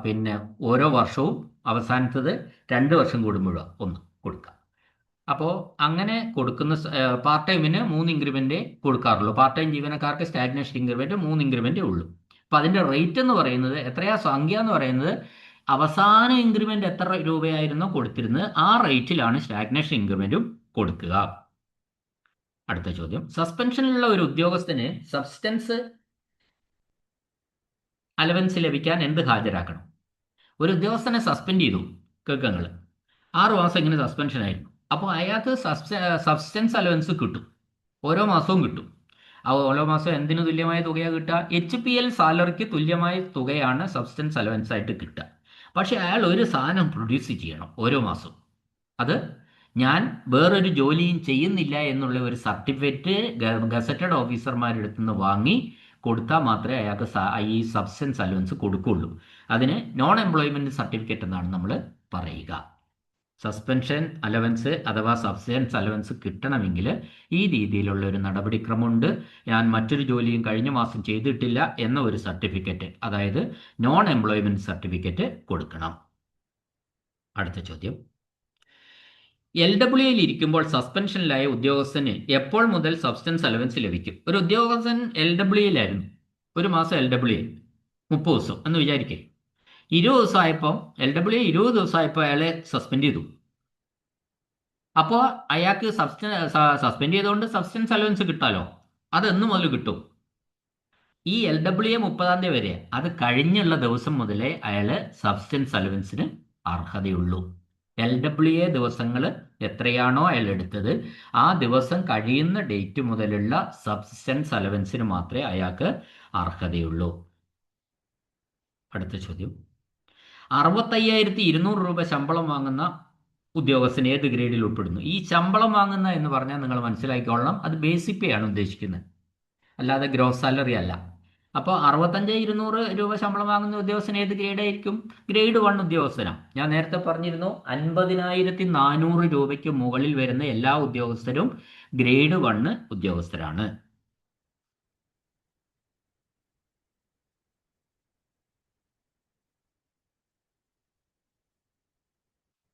പിന്നെ ഓരോ വർഷവും അവസാനത്തത് 2 വർഷം കൂടുമ്പോഴോ ഒന്ന് കൊടുക്കുക. അപ്പോൾ അങ്ങനെ കൊടുക്കുന്ന പാർട്ട് ടൈമിന് 3 ഇൻക്രിമെന്റ് കൊടുക്കാറുള്ളൂ. പാർട്ട് ടൈം ജീവനക്കാർക്ക് സ്റ്റാഗ്നേഷൻ ഇൻക്രിമെന്റ് 3 ഇൻക്രിമെന്റേ ഉള്ളൂ. അപ്പം അതിൻ്റെ റേറ്റ് എന്ന് പറയുന്നത്, എത്രയാ സംഖ്യ എന്ന് പറയുന്നത്, അവസാന ഇൻക്രിമെന്റ് എത്ര രൂപയായിരുന്നോ കൊടുത്തിരുന്നത് ആ റേറ്റിലാണ് സ്റ്റാഗ്നേഷൻ ഇൻക്രിമെന്റും കൊടുക്കുക. അടുത്ത ചോദ്യം, സസ്പെൻഷനിലുള്ള ഒരു ഉദ്യോഗസ്ഥന് സബ്സ്റ്റൻസ് അലവൻസ് ലഭിക്കാൻ എന്ത് ഹാജരാക്കണം? ഒരു ഉദ്യോഗസ്ഥനെ സസ്പെൻഡ് ചെയ്തു, കേൾക്കങ്ങൾ 6 മാസം ഇങ്ങനെ സസ്പെൻഷൻ ആയിരുന്നു. അപ്പോൾ അയാൾക്ക് സബ്സ്റ്റൻസ് അലവൻസ് കിട്ടും, ഓരോ മാസവും കിട്ടും. ആ ഓരോ മാസം എന്തിനു തുല്യമായ തുകയാണ് കിട്ടുക? HPL സാലറിക്ക് തുല്യമായ തുകയാണ് സബ്സ്റ്റൻസ് അലവൻസ് ആയിട്ട് കിട്ടുക. പക്ഷെ അയാൾ ഒരു സാധനം പ്രൊഡ്യൂസ് ചെയ്യണം ഓരോ മാസവും. അത് ഞാൻ വേറൊരു ജോലിയും ചെയ്യുന്നില്ല എന്നുള്ള ഒരു സർട്ടിഫിക്കറ്റ് ഗസറ്റഡ് ഓഫീസർമാരുടെ അടുത്ത് നിന്ന് വാങ്ങി കൊടുത്താൽ മാത്രമേ അയാൾക്ക് ഈ സബ്സ്റ്റൻസ് അലവൻസ് കൊടുക്കുകയുള്ളൂ. അതിന് നോൺ എംപ്ലോയ്മെന്റ് സർട്ടിഫിക്കറ്റ് എന്നാണ് നമ്മൾ പറയുക. സസ്പെൻഷൻ അലവൻസ് അഥവാ സബ്സിഡൻസ് അലവൻസ് കിട്ടണമെങ്കിൽ ഈ രീതിയിലുള്ള ഒരു നടപടിക്രമമുണ്ട്. ഞാൻ മറ്റൊരു ജോലിയും കഴിഞ്ഞ മാസം ചെയ്തിട്ടില്ല എന്ന ഒരു സർട്ടിഫിക്കറ്റ്, അതായത് നോൺ എംപ്ലോയ്മെന്റ് സർട്ടിഫിക്കറ്റ് കൊടുക്കണം. അടുത്ത ചോദ്യം, LWയിൽ ഇരിക്കുമ്പോൾ സസ്പെൻഷനിലായ ഉദ്യോഗസ്ഥന് എപ്പോൾ മുതൽ സബ്സിഡൻസ് അലവൻസ് ലഭിക്കും? ഒരു ഉദ്യോഗസ്ഥൻ LWയിലായിരുന്നു, ഒരു മാസം LW 30 ദിവസം എന്ന് വിചാരിക്കേ. 20 ദിവസമായപ്പോൾ LW 20 ദിവസമായപ്പോൾ അയാളെ സസ്പെൻഡ് ചെയ്തു. അപ്പോൾ അയാൾക്ക് സസ്പെൻഡ് ചെയ്തുകൊണ്ട് സബ്സിഡൻസ് അലവൻസ് കിട്ടാലോ. അതെന്ന് മുതൽ കിട്ടും? ഈ LW 30-ാം തീയതി വരെ, അത് കഴിഞ്ഞുള്ള ദിവസം മുതലേ അയാൾ സബ്സിഡൻസ് അലവൻസിന് അർഹതയുള്ളൂ. LWA ദിവസങ്ങൾ എത്രയാണോ അയാൾ എടുത്തത്, ആ ദിവസം കഴിയുന്ന ഡേറ്റ് മുതലുള്ള സബ്സിസ്റ്റൻസ് അലവൻസിന് മാത്രമേ അയാൾക്ക് അർഹതയുള്ളൂ. അടുത്ത ചോദ്യം, 65,200 രൂപ ശമ്പളം വാങ്ങുന്ന ഉദ്യോഗസ്ഥൻ ഏത് ഗ്രേഡിൽ ഉൾപ്പെടുന്നു? ഈ ശമ്പളം വാങ്ങുന്ന എന്ന് പറഞ്ഞാൽ നിങ്ങൾ മനസ്സിലാക്കിക്കൊള്ളണം, അത് ബേസിക് പേ ആണ് ഉദ്ദേശിക്കുന്നത്, അല്ലാതെ ഗ്രോസ് സാലറി അല്ല. അപ്പോൾ 65,200 രൂപ ശമ്പളം വാങ്ങുന്ന ഉദ്യോഗസ്ഥൻ ഏത് ഗ്രേഡായിരിക്കും? ഗ്രേഡ് 1 ഉദ്യോഗസ്ഥനാണ്. ഞാൻ നേരത്തെ പറഞ്ഞിരുന്നു, 50,400 രൂപയ്ക്ക് മുകളിൽ വരുന്ന എല്ലാ ഉദ്യോഗസ്ഥരും ഗ്രേഡ് 1 ഉദ്യോഗസ്ഥരാണ്.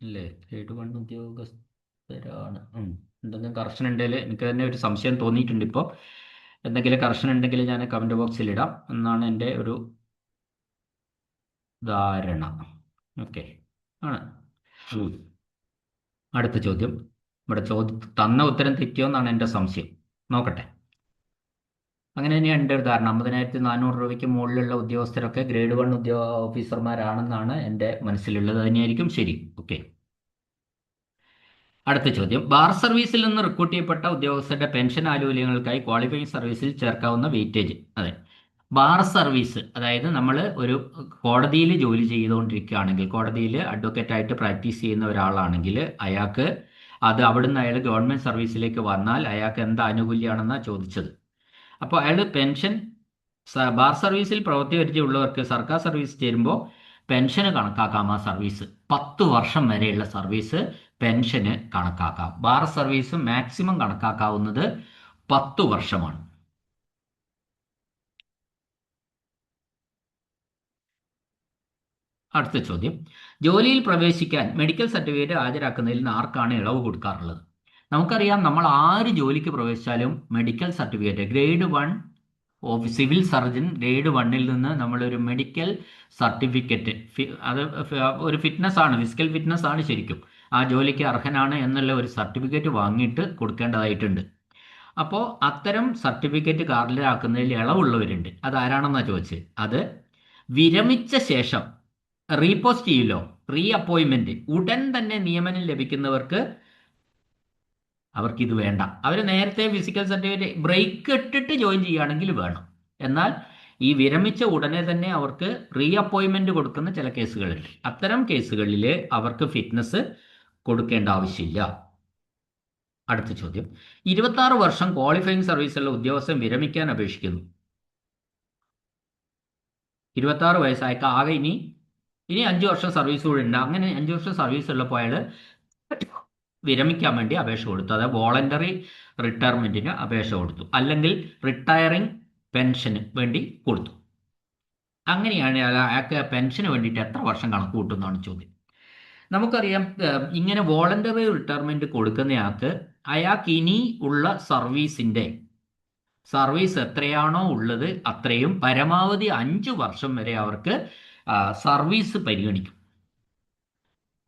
അല്ലേ? ഗ്രേഡ് 1 ഉദ്യോഗസ്ഥരാണ്. എന്തെങ്കിലും കറക്ഷൻ ഉണ്ടെങ്കിൽ, എനിക്ക് തന്നെ ഒരു സംശയം തോന്നിയിട്ടുണ്ട് ഇപ്പോൾ. എന്തെങ്കിലും കറക്ഷൻ ഉണ്ടെങ്കിൽ ഞാൻ കമൻറ്റ് ബോക്സിൽ ഇടാം എന്നാണ് എൻ്റെ ഒരു ധാരണ. ഓക്കെ ആണ്. അടുത്ത ചോദ്യം, ഇവിടെ തന്ന ഉത്തരം തെറ്റിയോ എന്നാണ് എൻ്റെ സംശയം. നോക്കട്ടെ. അങ്ങനെ തന്നെയാണ് എൻ്റെ ഒരു ധാരണ. 50,400 രൂപയ്ക്ക് മുകളിലുള്ള ഉദ്യോഗസ്ഥരൊക്കെ ഗ്രേഡ് 1 ഓഫീസർമാരാണെന്നാണ് എൻ്റെ മനസ്സിലുള്ളത്. തന്നെയായിരിക്കും ശരി. ഓക്കെ. അടുത്ത ചോദ്യം, ബാർ സർവീസിൽ നിന്ന് റിക്രൂട്ട് ചെയ്യപ്പെട്ട ഉദ്യോഗസ്ഥരുടെ പെൻഷൻ ആനുകൂല്യങ്ങൾക്കായി ക്വാളിഫയിങ് സർവീസിൽ ചേർക്കാവുന്ന വെയിറ്റേജ്. അതെ, ബാർ സർവീസ്, അതായത് നമ്മൾ ഒരു കോടതിയിൽ ജോലി ചെയ്തുകൊണ്ടിരിക്കുകയാണെങ്കിൽ, കോടതിയിൽ അഡ്വക്കേറ്റായിട്ട് പ്രാക്ടീസ് ചെയ്യുന്ന ഒരാളാണെങ്കിൽ അയാൾക്ക് അത് അവിടുന്ന് അയാൾ ഗവൺമെൻറ് സർവീസിലേക്ക് വന്നാൽ അയാൾക്ക് എന്ത് ആനുകൂല്യമാണെന്നാണ് ചോദിച്ചത്. അപ്പോൾ അയാൾ പെൻഷൻ, ബാർ സർവീസിൽ പ്രവൃത്തി പരിചയമുള്ളവർക്ക് സർക്കാർ സർവീസ് ചേരുമ്പോൾ പെൻഷന് കണക്കാക്കാം. ആ സർവീസ് 10 വർഷം വരെയുള്ള സർവീസ് പെൻഷന് കണക്കാക്കാം. ബാർ സർവീസ് മാക്സിമം കണക്കാക്കാവുന്നത് 10 വർഷമാണ്. അടുത്ത ചോദ്യം, ജോലിയിൽ പ്രവേശിക്കാൻ മെഡിക്കൽ സർട്ടിഫിക്കറ്റ് ഹാജരാക്കുന്നതിൽ നിന്ന് ആർക്കാണ് ഇളവ് കൊടുക്കാറുള്ളത്? നമുക്കറിയാം, നമ്മൾ ആര് ജോലിക്ക് പ്രവേശിച്ചാലും medical certificate, grade 1 civil surgeon grade 1-ൽ നിന്ന് നമ്മളൊരു മെഡിക്കൽ സർട്ടിഫിക്കറ്റ്, അത് ഒരു ഫിറ്റ്നസ് ആണ്, ഫിസിക്കൽ ഫിറ്റ്നസ് ആണ് ശരിക്കും, ആ ജോലിക്ക് അർഹനാണ് എന്നുള്ള ഒരു സർട്ടിഫിക്കറ്റ് വാങ്ങിയിട്ട് കൊടുക്കേണ്ടതായിട്ടുണ്ട്. അപ്പോൾ അത്തരം സർട്ടിഫിക്കറ്റ് ഹാജരാക്കുന്നതിൽ ഇളവുള്ളവരുണ്ട്. അതാരാണെന്നാണ് ചോദിച്ചത്. അത് വിരമിച്ച ശേഷം റീപോസ്റ്റ് ചെയ്യില്ലോ, റീ അപ്പോയിൻമെന്റ്, ഉടൻ തന്നെ നിയമനം ലഭിക്കുന്നവർക്ക് അവർക്കിത് വേണ്ട. അവർ നേരത്തെ ഫിസിക്കൽ സർട്ടിഫിക്കറ്റ് ബ്രേക്ക് ഇട്ടിട്ട് ജോയിൻ ചെയ്യുകയാണെങ്കിൽ വേണം. എന്നാൽ ഈ വിരമിച്ച ഉടനെ തന്നെ അവർക്ക് റീ അപ്പോയിൻമെന്റ് കൊടുക്കുന്ന ചില കേസുകളുണ്ട്. അത്തരം കേസുകളിൽ അവർക്ക് ഫിറ്റ്നസ് കൊടുക്കേണ്ട ആവശ്യമില്ല. അടുത്ത ചോദ്യം, 26 വർഷം ക്വാളിഫയിങ് സർവീസുള്ള ഉദ്യോഗസ്ഥൻ വിരമിക്കാൻ അപേക്ഷിക്കുന്നു. 26 വയസ്സായ ആകെ ഇനി 5 വർഷം സർവീസ് കൂടെ ഉണ്ട്. അങ്ങനെ 5 വർഷം സർവീസ് ഉള്ളപ്പോൾ അയാൾ വിരമിക്കാൻ വേണ്ടി അപേക്ഷ കൊടുത്തു. അതായത് വോളണ്ടറി റിട്ടയർമെന്റിന് അപേക്ഷ കൊടുത്തു, അല്ലെങ്കിൽ റിട്ടയറിംഗ് പെൻഷന് വേണ്ടി കൊടുത്തു. അങ്ങനെയാണ് അയാൾക്ക് പെൻഷന് വേണ്ടിയിട്ട് എത്ര വർഷം കണക്ക് കൂട്ടുന്നതാണ് ചോദ്യം. നമുക്കറിയാം, ഇങ്ങനെ വോളണ്ടറി റിട്ടയർമെന്റ് കൊടുക്കുന്നയാൾക്ക് അയാൾക്ക് ഇനി ഉള്ള സർവീസ് എത്രയാണോ ഉള്ളത് അത്രയും, പരമാവധി 5 വർഷം വരെ അവർക്ക് സർവീസ് പരിഗണിക്കും.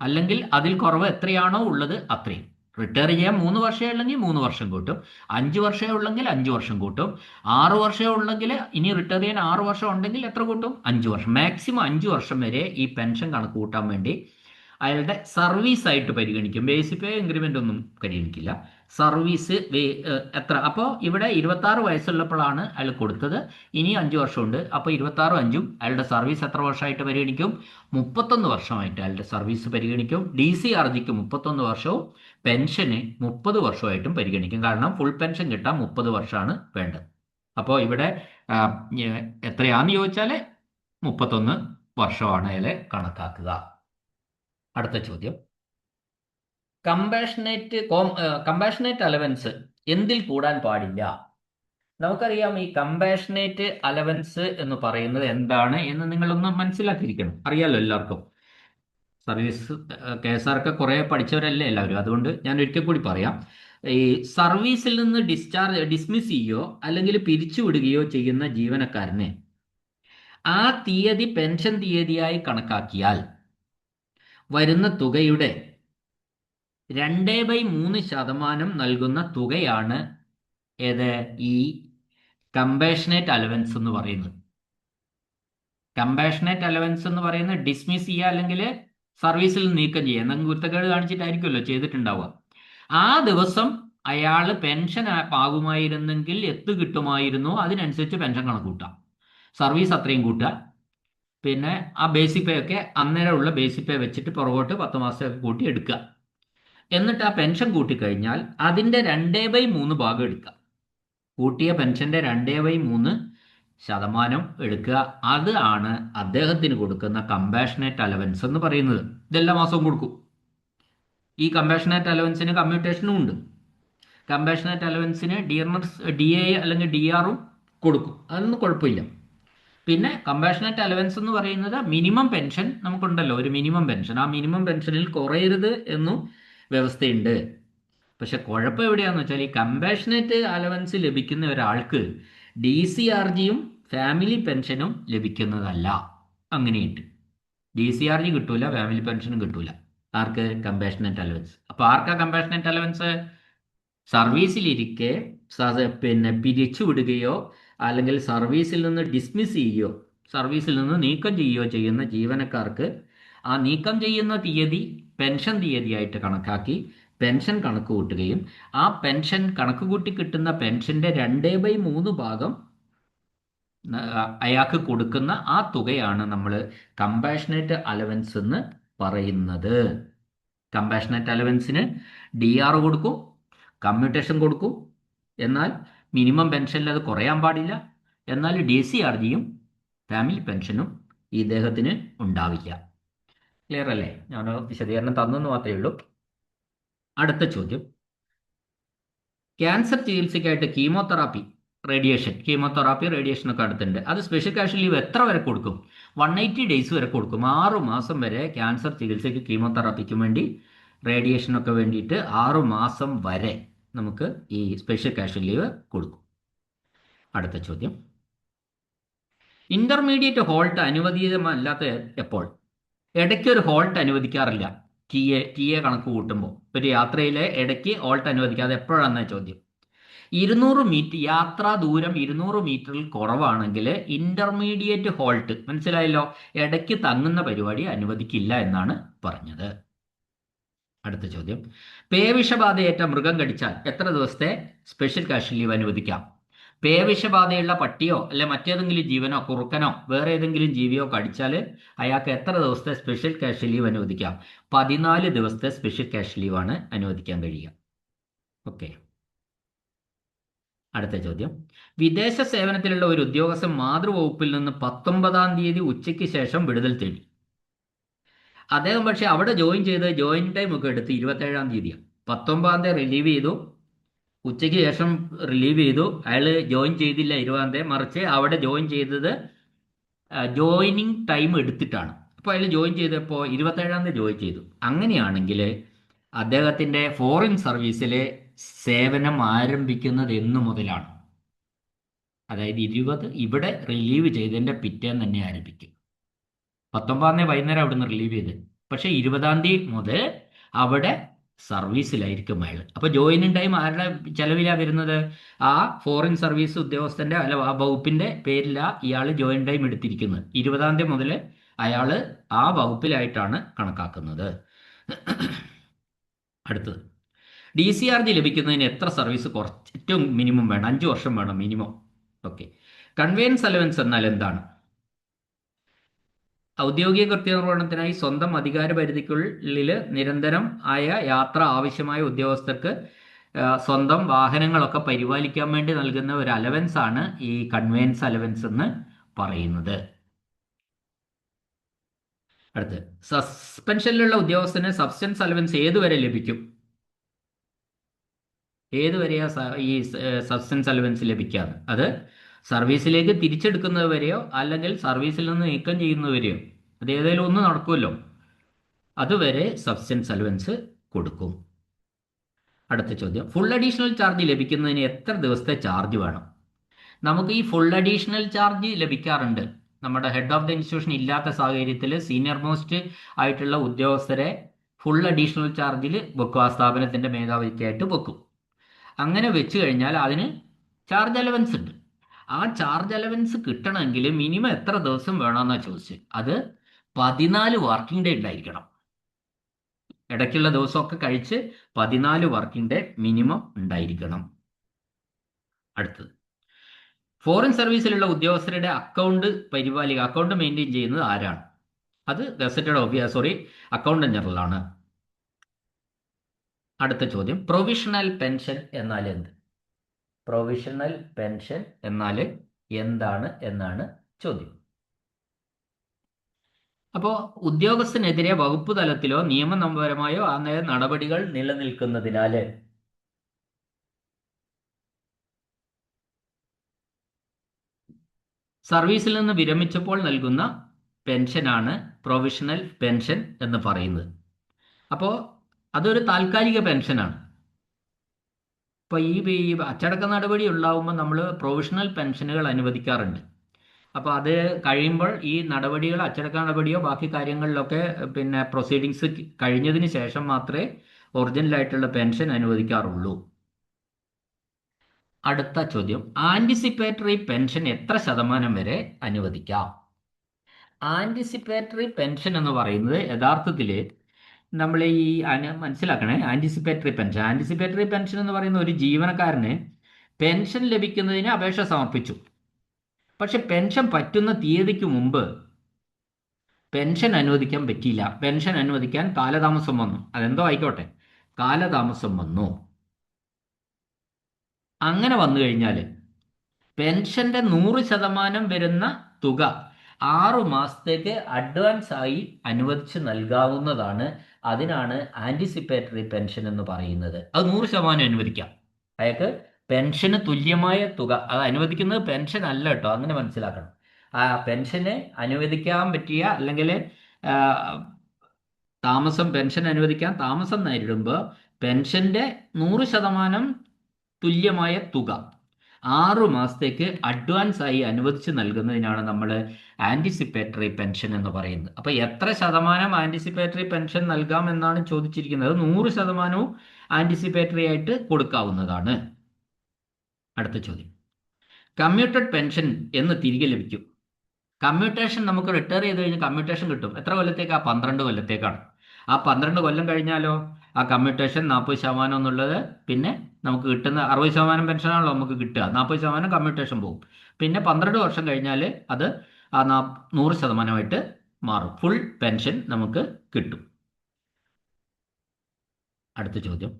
അല്ലെങ്കിൽ അതിൽ കുറവ് എത്രയാണോ ഉള്ളത് അത്രയും. റിട്ടയർ ചെയ്യാൻ 3 വർഷമേ ഉള്ളെങ്കിൽ 3 വർഷം കൂട്ടും, 5 വർഷമേ ഉള്ളെങ്കിൽ 5 വർഷം കൂട്ടും, 6 വർഷമേ ഉള്ളെങ്കിൽ, ഇനി റിട്ടയർ ചെയ്യാൻ 6 വർഷം ഉണ്ടെങ്കിൽ എത്ര കൂട്ടും? 5 വർഷം. മാക്സിമം 5 വർഷം വരെ ഈ പെൻഷൻ കണക്ക് കൂട്ടാൻ വേണ്ടി അയാളുടെ സർവീസ് ആയിട്ട് പരിഗണിക്കും. ബേസിക് പേ ഇൻക്രിമെന്റ് ഒന്നും പരിഗണിക്കില്ല. സർവീസ് എത്ര. അപ്പോൾ ഇവിടെ 26 വയസ്സുള്ളപ്പോഴാണ് അയാൾ കൊടുത്തത്, ഇനി 5 വർഷമുണ്ട്. അപ്പോൾ 26 5-ഉം അയാളുടെ സർവീസ് എത്ര വർഷമായിട്ട് പരിഗണിക്കും? 31 വർഷമായിട്ട് അയാളുടെ സർവീസ് പരിഗണിക്കും. DCRGക്ക് 31 വർഷവും പെൻഷന് 30 വർഷമായിട്ടും പരിഗണിക്കും. കാരണം ഫുൾ പെൻഷൻ കിട്ടാൻ 30 വർഷമാണ് വേണ്ടത്. അപ്പോൾ ഇവിടെ എത്രയാണെന്ന് ചോദിച്ചാൽ 31 വർഷമാണ് അയാളെ കണക്കാക്കുക. അടുത്ത ചോദ്യം, കമ്പാഷനേറ്റ് അലവൻസ് എന്തിൽ കൂടാൻ പാടില്ല? നമുക്കറിയാം ഈ കമ്പാഷനേറ്റ് അലവൻസ് എന്ന് പറയുന്നത് എന്താണ് എന്ന് നിങ്ങളൊന്ന് മനസ്സിലാക്കിയിരിക്കണം. അറിയാലോ എല്ലാവർക്കും. സർവീസ് KSRക്ക് കുറെ പഠിച്ചവരല്ലേ എല്ലാവരും. അതുകൊണ്ട് ഞാൻ ഒരിക്കൽ കൂടി പറയാം. ഈ സർവീസിൽ നിന്ന് ഡിസ്മിസ് ചെയ്യുകയോ അല്ലെങ്കിൽ പിരിച്ചുവിടുകയോ ചെയ്യുന്ന ജീവനക്കാരനെ ആ തീയതി പെൻഷൻ തീയതിയായി കണക്കാക്കിയാൽ വരുന്ന തുകയുടെ 2/3% നൽകുന്ന തുകയാണ് ഏത് ഈ കമ്പാഷനേറ്റ് അലവൻസ് എന്ന് പറയുന്നത്. കമ്പാഷനേറ്റ് അലവൻസ് എന്ന് പറയുന്നത് ഡിസ്മിസ് ചെയ്യുക അല്ലെങ്കിൽ സർവീസിൽ നീക്കം ചെയ്യുക. എന്തെങ്കിലും കുരുത്തക്കേട് കാണിച്ചിട്ടായിരിക്കുമല്ലോ ചെയ്തിട്ടുണ്ടാവുക. ആ ദിവസം അയാൾ പെൻഷൻ ആകുമായിരുന്നെങ്കിൽ എത്ത് കിട്ടുമായിരുന്നു, അതിനനുസരിച്ച് പെൻഷൻ കണക്ക് കൂട്ടാം. സർവീസ് അത്രയും കൂട്ടുക. പിന്നെ ആ ബേസിക് പേ ഒക്കെ അന്നേരമുള്ള ബേസിക് പേ വെച്ചിട്ട് പുറകോട്ട് 10 മാസമൊക്കെ കൂട്ടി എടുക്കുക. എന്നിട്ട് ആ പെൻഷൻ കൂട്ടിക്കഴിഞ്ഞാൽ അതിൻ്റെ 2/3 ഭാഗം എടുക്കുക. കൂട്ടിയ പെൻഷന്റെ 2/3% എടുക്കുക. അത് ആണ് അദ്ദേഹത്തിന് കൊടുക്കുന്ന കമ്പാഷനേറ്റ് അലവൻസ് എന്ന് പറയുന്നത്. ഇതെല്ലാ മാസവും കൊടുക്കും. ഈ കമ്പാഷനേറ്റ് അലവൻസിന് കമ്മ്യൂട്ടേഷനും ഉണ്ട്. കമ്പാഷനേറ്റ് അലവൻസിന് DA അല്ലെങ്കിൽ DRും കൊടുക്കും. അതൊന്നും കുഴപ്പമില്ല. പിന്നെ കമ്പാഷനേറ്റ് അലവൻസ് എന്ന് പറയുന്നത് മിനിമം പെൻഷൻ നമുക്കുണ്ടല്ലോ, ഒരു മിനിമം പെൻഷൻ. ആ മിനിമം പെൻഷനിൽ കുറയരുത് എന്നും വ്യവസ്ഥയുണ്ട്. പക്ഷെ കുഴപ്പം എവിടെയാണെന്ന് വെച്ചാൽ ഈ കമ്പാഷനേറ്റ് അലവൻസ് ലഭിക്കുന്ന ഒരാൾക്ക് DCRGയും ഫാമിലി പെൻഷനും ലഭിക്കുന്നതല്ല. അങ്ങനെയുണ്ട്. DCRG കിട്ടൂല, ഫാമിലി പെൻഷനും കിട്ടൂല. ആർക്ക്? Compassionate allowance. അപ്പോൾ ആർക്കാ കമ്പാഷനേറ്റ് അലവൻസ്? സർവീസിലിരിക്കെ പിന്നെ പിരിച്ചു വിടുകയോ അല്ലെങ്കിൽ സർവീസിൽ നിന്ന് ഡിസ്മിസ് ചെയ്യുകയോ സർവീസിൽ നിന്ന് നീക്കം ചെയ്യുകയോ ചെയ്യുന്ന ജീവനക്കാർക്ക് ആ നീക്കം ചെയ്യുന്ന തീയതി പെൻഷൻ തീയതിയായിട്ട് കണക്കാക്കി പെൻഷൻ കണക്ക് കൂട്ടുകയും ആ പെൻഷൻ കണക്ക് കൂട്ടി കിട്ടുന്ന പെൻഷന്റെ 2/3 ഭാഗം അയാൾക്ക് കൊടുക്കുന്ന ആ തുകയാണ് നമ്മൾ കമ്പാഷനേറ്റ് അലവൻസ് എന്ന് പറയുന്നത്. കമ്പാഷനേറ്റ് അലവൻസിന് DR കൊടുക്കും, കമ്മ്യൂട്ടേഷൻ കൊടുക്കും. എന്നാൽ മിനിമം പെൻഷനിൽ അത് കുറയാൻ പാടില്ല. എന്നാൽ DCRGയും ഫാമിലി പെൻഷനും ഇദ്ദേഹത്തിന് ഉണ്ടാവില്ല. ക്ലിയർ അല്ലേ? ഞാൻ വിശദീകരണം തന്നെന്ന് മാത്രമേ ഉള്ളൂ. അടുത്ത ചോദ്യം, ക്യാൻസർ ചികിത്സയ്ക്കായിട്ട് കീമോതെറാപ്പി റേഡിയേഷൻ ഒക്കെ അടുത്തുണ്ട്. അത് സ്പെഷ്യൽ കാഷ് ലീവ് എത്ര വരെ കൊടുക്കും? 180 ഡേയ്സ് വരെ കൊടുക്കും. 6 മാസം വരെ ക്യാൻസർ ചികിത്സയ്ക്ക് കീമോതെറാപ്പിക്കും വേണ്ടി റേഡിയേഷനൊക്കെ വേണ്ടിയിട്ട് 6 മാസം വരെ നമുക്ക് ഈ സ്പെഷ്യൽ കാഷ് ലീവ് കൊടുക്കും. അടുത്ത ചോദ്യം, ഇന്റർമീഡിയറ്റ് ഹോൾട്ട് അനുവദീയമല്ലാത്ത എപ്പോൾ? ഇടയ്ക്ക് ഒരു ഹോൾട്ട് അനുവദിക്കാറില്ല. ടി എ കണക്ക് കൂട്ടുമ്പോൾ ഒരു യാത്രയിലെ ഇടയ്ക്ക് ഹോൾട്ട് അനുവദിക്കാതെ എപ്പോഴാണെന്ന ചോദ്യം. 200 മീറ്റർ യാത്രാ ദൂരം 200 മീറ്ററിൽ കുറവാണെങ്കിൽ ഇന്റർമീഡിയറ്റ് ഹോൾട്ട്, മനസ്സിലായല്ലോ, ഇടയ്ക്ക് തങ്ങുന്ന പരിപാടി അനുവദിക്കില്ല എന്നാണ് പറഞ്ഞത്. അടുത്ത ചോദ്യം, പേവിഷബാധയേറ്റ മൃഗം കടിച്ചാൽ എത്ര ദിവസത്തെ സ്പെഷ്യൽ കാഷ് ലീവ് അനുവദിക്കാം? പേവിഷബാധയുള്ള പട്ടിയോ അല്ലെ മറ്റേതെങ്കിലും ജീവനോ കുറുക്കനോ വേറെ ഏതെങ്കിലും ജീവിയോ കടിച്ചാൽ അയാൾക്ക് എത്ര ദിവസത്തെ സ്പെഷ്യൽ കാഷ് ലീവ് അനുവദിക്കാം? 14 ദിവസത്തെ സ്പെഷ്യൽ കാഷ് ലീവാണ് അനുവദിക്കാൻ കഴിയുക. ഓക്കെ. അടുത്ത ചോദ്യം, വിദേശ സേവനത്തിലുള്ള ഒരു ഉദ്യോഗസ്ഥൻ മാതൃവകുപ്പിൽ നിന്ന് 19-ാം തീയതി ഉച്ചയ്ക്ക് ശേഷം വിടുതൽ തേടി. അദ്ദേഹം പക്ഷെ അവിടെ ജോയിൻ ടൈം ഒക്കെ എടുത്ത് 27-ാം തീയതിയാണ്. 19-ാം തീയതി റിലീവ് ചെയ്തു, ഉച്ചയ്ക്ക് ശേഷം റിലീവ് ചെയ്തു. അയാൾ ജോയിൻ ചെയ്തില്ല 20-ാം തീയതി, മറിച്ച് അവിടെ ജോയിൻ ചെയ്തത് ജോയിനിങ് ടൈം എടുത്തിട്ടാണ്. അപ്പോൾ അയാൾ ജോയിൻ ചെയ്തപ്പോൾ 27-ാം തീയതി ജോയിൻ ചെയ്തു. അങ്ങനെയാണെങ്കിൽ അദ്ദേഹത്തിൻ്റെ ഫോറിൻ സർവീസിലെ സേവനം ആരംഭിക്കുന്നത് എന്നു മുതലാണ്? അതായത് 20 ഇവിടെ റിലീവ് ചെയ്തതിൻ്റെ പിറ്റേന്ന് തന്നെ ആരംഭിക്കും. 19-ാം തീയതി വൈകുന്നേരം അവിടെ നിന്ന് റിലീവ് ചെയ്ത്, പക്ഷേ 20-ാം തീയതി മുതൽ അവിടെ സർവീസിലായിരിക്കും അയാൾ. അപ്പോൾ ജോയിനിങ് ടൈം ആരുടെ ചെലവിലാണ് വരുന്നത്? ആ ഫോറിൻ സർവീസ് ഉദ്യോഗസ്ഥൻ്റെ അല്ല ആ വകുപ്പിൻ്റെ പേരിലാണ് ഇയാൾ ജോയിൻ ടൈം എടുത്തിരിക്കുന്നത്. 20-ാം തീയതി മുതൽ അയാൾ ആ വകുപ്പിലായിട്ടാണ് കണക്കാക്കുന്നത്. അടുത്തത്, DCRG ലഭിക്കുന്നതിന് എത്ര സർവീസ് ഏറ്റവും മിനിമം വേണം? 5 വർഷം വേണം മിനിമം. ഓക്കെ. കൺവെയൻസ് അലവൻസ് എന്നാൽ എന്താണ്? ഔദ്യോഗിക കൃത്യനിർവഹണത്തിനായി സ്വന്തം അധികാര പരിധിക്കുള്ളിൽ നിരന്തരം ആയ യാത്ര ആവശ്യമായ ഉദ്യോഗസ്ഥർക്ക് സ്വന്തം വാഹനങ്ങളൊക്കെ പരിപാലിക്കാൻ വേണ്ടി നൽകുന്ന ഒരു അലവൻസ് ആണ് ഈ കൺവെയൻസ് അലവൻസ് എന്ന് പറയുന്നത്. അടുത്ത്, സസ്പെൻഷനിലുള്ള ഉദ്യോഗസ്ഥന് സബ്സ്റ്റൻസ് അലവൻസ് ഏതുവരെ ലഭിക്കും? ഏതുവരെയാ ഈ സബ്സ്റ്റൻസ് അലവൻസ് ലഭിക്കാതെ? അത് സർവീസിലേക്ക് തിരിച്ചെടുക്കുന്നത് വരെയോ അല്ലെങ്കിൽ സർവീസിൽ നിന്ന് നീക്കം ചെയ്യുന്നവരെയോ, അത് ഏതെങ്കിലും ഒന്ന് നടക്കുമല്ലോ, അതുവരെ സബ്സ്റ്റൻസ് അലവൻസ് കൊടുക്കും. അടുത്ത ചോദ്യം, ഫുൾ അഡീഷണൽ ചാർജ് ലഭിക്കുന്നതിന് എത്ര ദിവസത്തെ ചാർജ് വേണം? നമുക്ക് ഈ ഫുൾ അഡീഷണൽ ചാർജ് ലഭിക്കാറുണ്ട്. നമ്മുടെ ഹെഡ് ഓഫ് ദ ഇൻസ്റ്റിറ്റ്യൂഷൻ ഇല്ലാത്ത സാഹചര്യത്തിൽ സീനിയർ മോസ്റ്റ് ആയിട്ടുള്ള ഉദ്യോഗസ്ഥരെ ഫുൾ അഡീഷണൽ ചാർജിൽ വെക്കും, ആ സ്ഥാപനത്തിൻ്റെ മേധാവിക്കായിട്ട് വെക്കും. അങ്ങനെ വെച്ച് കഴിഞ്ഞാൽ അതിന് ചാർജ് അലവൻസ് ഉണ്ട്. ആ ചാർജ് അലവൻസ് കിട്ടണമെങ്കിൽ മിനിമം എത്ര ദിവസം വേണമെന്നാണ് ചോദിച്ചത്. അത് 14 വർക്കിംഗ് ഡേ ഉണ്ടായിരിക്കണം. ഇടയ്ക്കുള്ള ദിവസമൊക്കെ കഴിച്ച് 14 വർക്കിംഗ് ഡേ മിനിമം ഉണ്ടായിരിക്കണം. അടുത്തത്, ഫോറിൻ സർവീസിലുള്ള ഉദ്യോഗസ്ഥരുടെ അക്കൗണ്ട് അക്കൗണ്ട് മെയിൻറ്റെയിൻ ചെയ്യുന്നത് ആരാണ്? അത് ഗസറ്റഡ് അക്കൗണ്ടന്റ് ജനറൽ ആണ്. അടുത്ത ചോദ്യം, പ്രൊവിഷണൽ പെൻഷൻ എന്നാൽ എന്ത്? പ്രൊവിഷണൽ പെൻഷൻ എന്നാൽ എന്താണ് എന്നാണ് ചോദ്യം. അപ്പോൾ ഉദ്യോഗസ്ഥനെതിരെ വകുപ്പ് തലത്തിലോ നിയമപരമായോ ആ നടപടികൾ നിലനിൽക്കുന്നതിനാൽ സർവീസിൽ നിന്ന് വിരമിച്ചപ്പോൾ നൽകുന്ന പെൻഷനാണ് പ്രൊവിഷണൽ പെൻഷൻ എന്ന് പറയുന്നത്. അപ്പോൾ അതൊരു താൽക്കാലിക പെൻഷനാണ്. ഇപ്പോൾ ഈ അച്ചടക്ക നടപടി ഉണ്ടാകുമ്പോൾ നമ്മൾ പ്രൊവിഷണൽ പെൻഷനുകൾ അനുവദിക്കാറുണ്ട്. അപ്പോൾ അത് കഴിയുമ്പോൾ ഈ നടപടികൾ, അച്ചടക്ക നടപടിയോ ബാക്കി കാര്യങ്ങളിലൊക്കെ പിന്നെ പ്രൊസീഡിങ്സ് കഴിഞ്ഞതിന് ശേഷം മാത്രമേ ഒറിജിനലായിട്ടുള്ള പെൻഷൻ അനുവദിക്കാറുള്ളൂ. അടുത്ത ചോദ്യം, ആൻറ്റിസിപ്പേറ്ററി പെൻഷൻ എത്ര ശതമാനം വരെ അനുവദിക്കാം? ആൻറ്റിസിപ്പേറ്ററി പെൻഷൻ എന്ന് പറയുന്നത് യഥാർത്ഥത്തിൽ നമ്മൾ മനസ്സിലാക്കണേ, ആൻറ്റിസിപ്പേറ്ററി പെൻഷൻ എന്ന് പറയുന്ന ഒരു ജീവനക്കാരന് പെൻഷൻ ലഭിക്കുന്നതിന് അപേക്ഷ സമർപ്പിച്ചു. പക്ഷെ പെൻഷൻ പറ്റുന്ന തീയതിക്ക് മുമ്പ് പെൻഷൻ അനുവദിക്കാൻ പറ്റിയില്ല. പെൻഷൻ അനുവദിക്കാൻ കാലതാമസം വന്നു. അതെന്തോ ആയിക്കോട്ടെ, കാലതാമസം വന്നു. അങ്ങനെ വന്നു കഴിഞ്ഞാൽ പെൻഷന്റെ 100% വരുന്ന തുക 6 മാസത്തേക്ക് അഡ്വാൻസ് ആയി അനുവദിച്ച് നൽകാവുന്നതാണ്. അതിനാണ് ആൻറ്റിസിപ്പേറ്ററി പെൻഷൻ എന്ന് പറയുന്നത്. അത് 100% അനുവദിക്കാം. അയാൾക്ക് പെൻഷന് തുല്യമായ തുക, അത് അനുവദിക്കുന്നത് പെൻഷൻ അല്ല കേട്ടോ, അങ്ങനെ മനസ്സിലാക്കണം. ആ പെൻഷന് അനുവദിക്കാൻ പറ്റിയ അല്ലെങ്കിൽ പെൻഷൻ അനുവദിക്കാൻ താമസം നേരിടുമ്പോൾ പെൻഷന്റെ 100% തുല്യമായ തുക 6 മാസത്തേക്ക് അഡ്വാൻസ് ആയി അനുവദിച്ച് നൽകുന്നതിനാണ് നമ്മൾ ആൻറ്റിസിപ്പേറ്ററി പെൻഷൻ എന്ന് പറയുന്നത്. അപ്പോൾ എത്ര ശതമാനം ആൻറ്റിസിപ്പേറ്ററി പെൻഷൻ നൽകാം എന്നാണ് ചോദിച്ചിരിക്കുന്നത്. 100% ആൻറ്റിസിപ്പേറ്ററി ആയിട്ട് കൊടുക്കാവുന്നതാണ്. അടുത്ത ചോദ്യം, കമ്മ്യൂട്ടഡ് പെൻഷൻ എന്ന് തിരികെ ലഭിക്കും? കമ്മ്യൂട്ടേഷൻ നമുക്ക് റിട്ടയർ ചെയ്ത് കഴിഞ്ഞ് കമ്മ്യൂട്ടേഷൻ കിട്ടും. എത്ര കൊല്ലത്തേക്കാണ്? 12 കൊല്ലത്തേക്കാണ്. ആ 12 കൊല്ലം കഴിഞ്ഞാലോ ആ കമ്മ്യൂട്ടേഷൻ 40% എന്നുള്ളത് പിന്നെ നമുക്ക് കിട്ടുന്ന 60% പെൻഷനാണല്ലോ നമുക്ക് കിട്ടുക. 40% കമ്മ്യൂട്ടേഷൻ പോകും. പിന്നെ 12 വർഷം കഴിഞ്ഞാൽ അത് 100%ആയിട്ട് മാറും. ഫുൾ പെൻഷൻ നമുക്ക് കിട്ടും. അടുത്ത ചോദ്യം,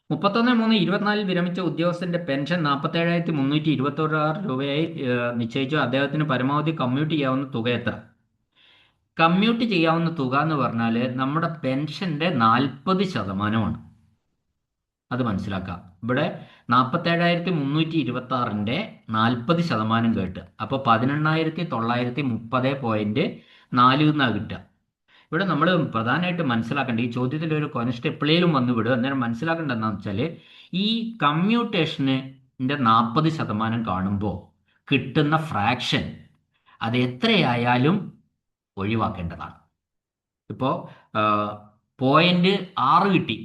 31/3/24 വിരമിച്ച ഉദ്യോഗസ്ഥന്റെ പെൻഷൻ 47,326 രൂപയായി നിശ്ചയിച്ചു. അദ്ദേഹത്തിന് പരമാവധി കമ്മ്യൂട്ട് ചെയ്യാവുന്ന തുക എത്ര? കമ്മ്യൂട്ട് ചെയ്യാവുന്ന തുക എന്ന് പറഞ്ഞാൽ നമ്മുടെ പെൻഷന്റെ 40%. അത് മനസ്സിലാക്കാം. ഇവിടെ 47,326ന്റെ 40% കേട്ട്, അപ്പോൾ 18,930.4 എന്നാണ് കിട്ടുക. ഇവിടെ നമ്മൾ പ്രധാനമായിട്ട് മനസ്സിലാക്കേണ്ട, ഈ ചോദ്യത്തിൽ ഒരു കോൺസ്റ്റ് എപ്പോഴേലും വന്നു വിടും. അന്നേരം മനസ്സിലാക്കേണ്ടത് എന്താണെന്ന് വെച്ചാൽ ഈ കമ്മ്യൂട്ടേഷൻ്റെ 40% കാണുമ്പോൾ കിട്ടുന്ന ഫ്രാക്ഷൻ അത് എത്രയായാലും ഒഴിവാക്കേണ്ടതാണ്. ഇപ്പോൾ 0.6 കിട്ടി,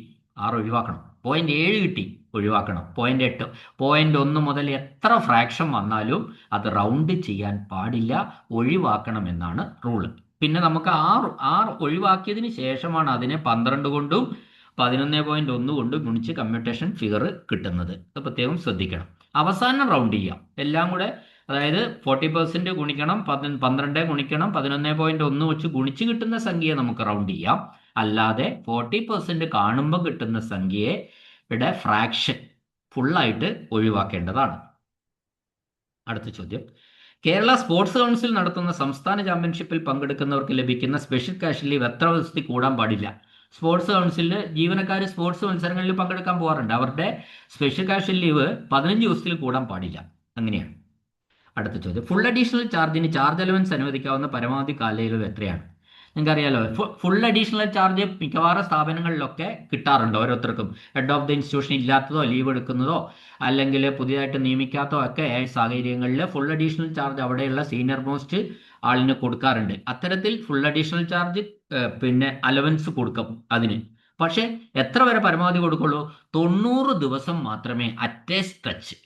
6 ഒഴിവാക്കണം. 0.7 കിട്ടി, ഒഴിവാക്കണം. 0.8, 0.1 മുതൽ എത്ര ഫ്രാക്ഷൻ വന്നാലും അത് റൗണ്ട് ചെയ്യാൻ പാടില്ല, ഒഴിവാക്കണം എന്നാണ് റൂള്. പിന്നെ നമുക്ക് ആ ഒഴിവാക്കിയതിന് ശേഷമാണ് അതിനെ 12 കൊണ്ടും 11.1 കൊണ്ടും ഗുണിച്ച് കമ്മ്യൂട്ടേഷൻ ഫിഗർ കിട്ടുന്നത്. അത് പ്രത്യേകം ശ്രദ്ധിക്കണം. അവസാനം റൗണ്ട് ചെയ്യാം എല്ലാം കൂടെ. അതായത് 40% ഗുണിക്കണം 12 ഗുണിക്കണം 11.1 വെച്ച് ഗുണിച്ച് കിട്ടുന്ന സംഖ്യയെ നമുക്ക് റൗണ്ട് ചെയ്യാം. അല്ലാതെ 40% കാണുമ്പോൾ കിട്ടുന്ന സംഖ്യയുടെ ഫ്രാക്ഷൻ ഫുള്ളായിട്ട് ഒഴിവാക്കേണ്ടതാണ്. അടുത്ത ചോദ്യം, കേരള സ്പോർട്സ് കൗൺസിൽ നടത്തുന്ന സംസ്ഥാന ചാമ്പ്യൻഷിപ്പിൽ പങ്കെടുക്കുന്നവർക്ക് ലഭിക്കുന്ന സ്പെഷ്യൽ ക്യാഷ് ലീവ് എത്ര ദിവസത്തിൽ കൂടാൻ പാടില്ല? സ്പോർട്സ് കൗൺസിലിൽ ജീവനക്കാർ സ്പോർട്സ് മത്സരങ്ങളിൽ പങ്കെടുക്കാൻ പോകാറുണ്ട്. അവരുടെ സ്പെഷ്യൽ കാഷ്വൽ ലീവ് 15 ദിവസത്തിൽ കൂടാൻ പാടില്ല. അങ്ങനെയാണ്. അടുത്ത ചോദ്യം, ഫുൾ അഡീഷണൽ ചാർജിന് ചാർജ് അലവൻസ് അനുവദിക്കാവുന്ന പരമാവധി കാലയളവ് എത്രയാണ്? നിങ്ങൾക്കറിയാലോ, ഫുൾ അഡീഷണൽ ചാർജ് മിക്കവാറും സ്ഥാപനങ്ങളിലൊക്കെ കിട്ടാറുണ്ട് ഓരോരുത്തർക്കും. ഹെഡ് ഓഫ് ദി ഇൻസ്റ്റിറ്റ്യൂഷൻ ഇല്ലാത്തതോ ലീവ് എടുക്കുന്നതോ അല്ലെങ്കിൽ പുതിയതായിട്ട് നിയമിക്കാത്തതോ ഒക്കെ ആയ സാഹചര്യങ്ങളിൽ ഫുൾ അഡീഷണൽ ചാർജ് അവിടെയുള്ള സീനിയർ മോസ്റ്റ് ആളിന് കൊടുക്കാറുണ്ട്. അത്തരത്തിൽ ഫുൾ അഡീഷണൽ ചാർജ് പിന്നെ അലവൻസ് കൊടുക്കും അതിന്. പക്ഷേ എത്ര വരെ പരമാവധി കൊടുക്കുള്ളൂ? 90 ദിവസം മാത്രമേ അറ്റ് എ സ്ട്രെച്ച്,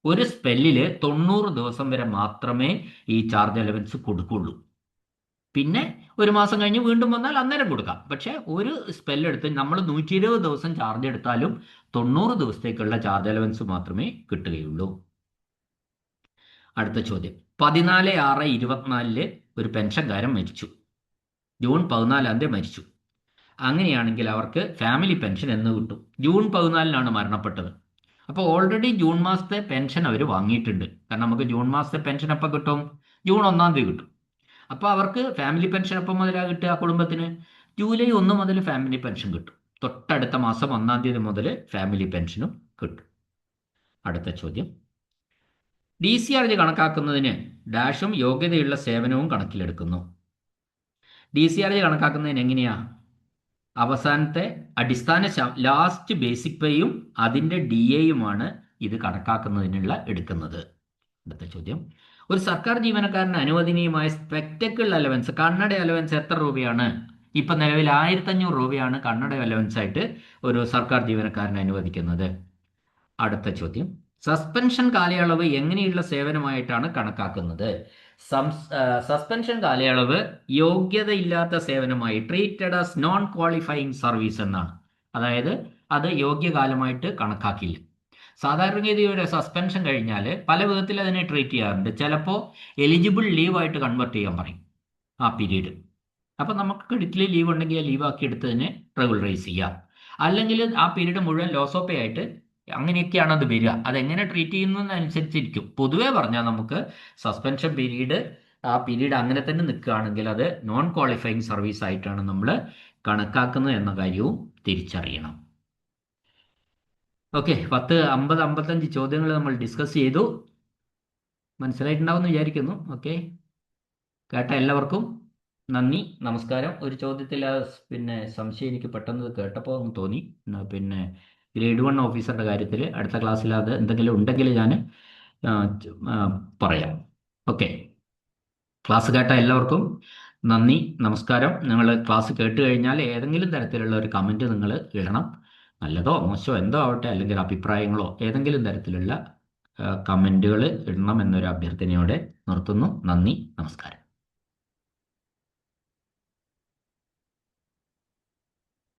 ഒരു സ്പെല്ലിൽ 90 ദിവസം വരെ മാത്രമേ ഈ ചാർജ് അലവൻസ് കൊടുക്കുള്ളൂ. പിന്നെ ഒരു മാസം കഴിഞ്ഞ് വീണ്ടും വന്നാൽ അന്നേരം കൊടുക്കാം. പക്ഷേ ഒരു സ്പെല്ലെടുത്ത് നമ്മൾ 120 ദിവസം ചാർജ് എടുത്താലും 90 ദിവസത്തേക്കുള്ള ചാർജ് അലവൻസ് മാത്രമേ കിട്ടുകയുള്ളൂ. അടുത്ത ചോദ്യം, 14/6/24 ഒരു പെൻഷൻകാരൻ മരിച്ചു. ജൂൺ 14 മരിച്ചു. അങ്ങനെയാണെങ്കിൽ അവർക്ക് ഫാമിലി പെൻഷൻ എന്ന് കിട്ടും? ജൂൺ 14 മരണപ്പെട്ടത്. അപ്പോൾ ഓൾറെഡി ജൂൺ മാസത്തെ പെൻഷൻ അവർ വാങ്ങിയിട്ടുണ്ട്. കാരണം നമുക്ക് ജൂൺ മാസത്തെ പെൻഷൻ എപ്പോൾ കിട്ടും? ജൂൺ 1 കിട്ടും. അപ്പോൾ അവർക്ക് ഫാമിലി പെൻഷൻ എപ്പോൾ മുതലാണ് കിട്ടുക? കുടുംബത്തിന് ജൂലൈ 1 മുതൽ ഫാമിലി പെൻഷൻ കിട്ടും. തൊട്ടടുത്ത മാസം 1 മുതൽ ഫാമിലി പെൻഷനും കിട്ടും. അടുത്ത ചോദ്യം, DCRG കണക്കാക്കുന്നതിന് ഡാഷും യോഗ്യതയുള്ള സേവനവും കണക്കിലെടുക്കുന്നു. DCRG കണക്കാക്കുന്നതിന് എങ്ങനെയാ? അവസാനത്തെ അടിസ്ഥാന ലാസ്റ്റ് ബേസിക് പേയും അതിൻ്റെ DAയുമാണ് ഇത് കണക്കാക്കുന്നതിനുള്ള എടുക്കുന്നത്. അടുത്ത ചോദ്യം, ഒരു സർക്കാർ ജീവനക്കാരന് അനുവദനീയമായ സ്പെക്ടക്കിൾ അലവൻസ്, കണ്ണട അലവൻസ് എത്ര രൂപയാണ്? ഇപ്പം നിലവിൽ 1500 രൂപയാണ് കണ്ണട അലവൻസ് ആയിട്ട് ഒരു സർക്കാർ ജീവനക്കാരന് അനുവദിക്കുന്നത്. അടുത്ത ചോദ്യം, സസ്പെൻഷൻ കാലയളവ് എങ്ങനെയുള്ള സേവനമായിട്ടാണ് കണക്കാക്കുന്നത്? സസ്പെൻഷൻ കാലയളവ് യോഗ്യതയില്ലാത്ത സേവനമായി, treated as non qualifying service എന്നാണ്. അതായത് അത് യോഗ്യകാലമായിട്ട് കണക്കാക്കില്ല. സാധാരണഗതി ഒരു സസ്പെൻഷൻ കഴിഞ്ഞാൽ പല വിധത്തിൽ അതിനെ ട്രീറ്റ് ചെയ്യാറുണ്ട്. ചിലപ്പോൾ എലിജിബിൾ ലീവായിട്ട് കൺവേർട്ട് ചെയ്യാൻ പറയും ആ പീരീഡ്. അപ്പോൾ നമുക്ക് ക്രെഡിറ്റിൽ ലീവ് ഉണ്ടെങ്കിൽ ആ ലീവാക്കി എടുത്തതിനെ റെഗുലറൈസ് ചെയ്യാം. അല്ലെങ്കിൽ ആ പീരീഡ് മുഴുവൻ ലോസ് ഓഫ് പേ ആയിട്ട്, അങ്ങനെയൊക്കെയാണ് അത് വരിക. അതെങ്ങനെ ട്രീറ്റ് ചെയ്യുന്നതിനനുസരിച്ചിരിക്കും. പൊതുവേ പറഞ്ഞാൽ നമുക്ക് സസ്പെൻഷൻ പീരീഡ്, ആ പീരീഡ് അങ്ങനെ തന്നെ നിൽക്കുകയാണെങ്കിൽ അത് നോൺ ക്വാളിഫയിങ് സർവീസ് ആയിട്ടാണ് നമ്മൾ കണക്കാക്കുന്നത് എന്ന കാര്യവും തിരിച്ചറിയണം. ഓക്കെ, 50-55 ചോദ്യങ്ങൾ നമ്മൾ ഡിസ്കസ് ചെയ്തു. മനസ്സിലായിട്ടുണ്ടാവുമെന്ന് വിചാരിക്കുന്നു. ഓക്കെ, കേട്ട എല്ലാവർക്കും നന്ദി, നമസ്കാരം. ഒരു ചോദ്യത്തിൽ പിന്നെ സംശയം എനിക്ക് പെട്ടെന്ന് കേട്ടപ്പോൾ ഒന്ന് തോന്നി. പിന്നെ ഗ്രേഡ് 1 ഓഫീസറുടെ കാര്യത്തിൽ അടുത്ത ക്ലാസ്സിൽ അത് എന്തെങ്കിലും ഉണ്ടെങ്കിൽ ഞാൻ പറയാം. ഓക്കെ, ക്ലാസ് കേട്ട എല്ലാവർക്കും നന്ദി, നമസ്കാരം. നിങ്ങൾ ക്ലാസ് കേട്ട് കഴിഞ്ഞാൽ ഏതെങ്കിലും തരത്തിലുള്ള ഒരു കമൻറ്റ് നിങ്ങൾ ഇടണം. നല്ലതോ മോശമോ എന്തോ ആവട്ടെ, അല്ലെങ്കിൽ അഭിപ്രായങ്ങളോ ഏതെങ്കിലും തരത്തിലുള്ള കമൻറ്റുകൾ ഇടണം എന്നൊരു അഭ്യർത്ഥനയോടെ നിർത്തുന്നു. നന്ദി, നമസ്കാരം.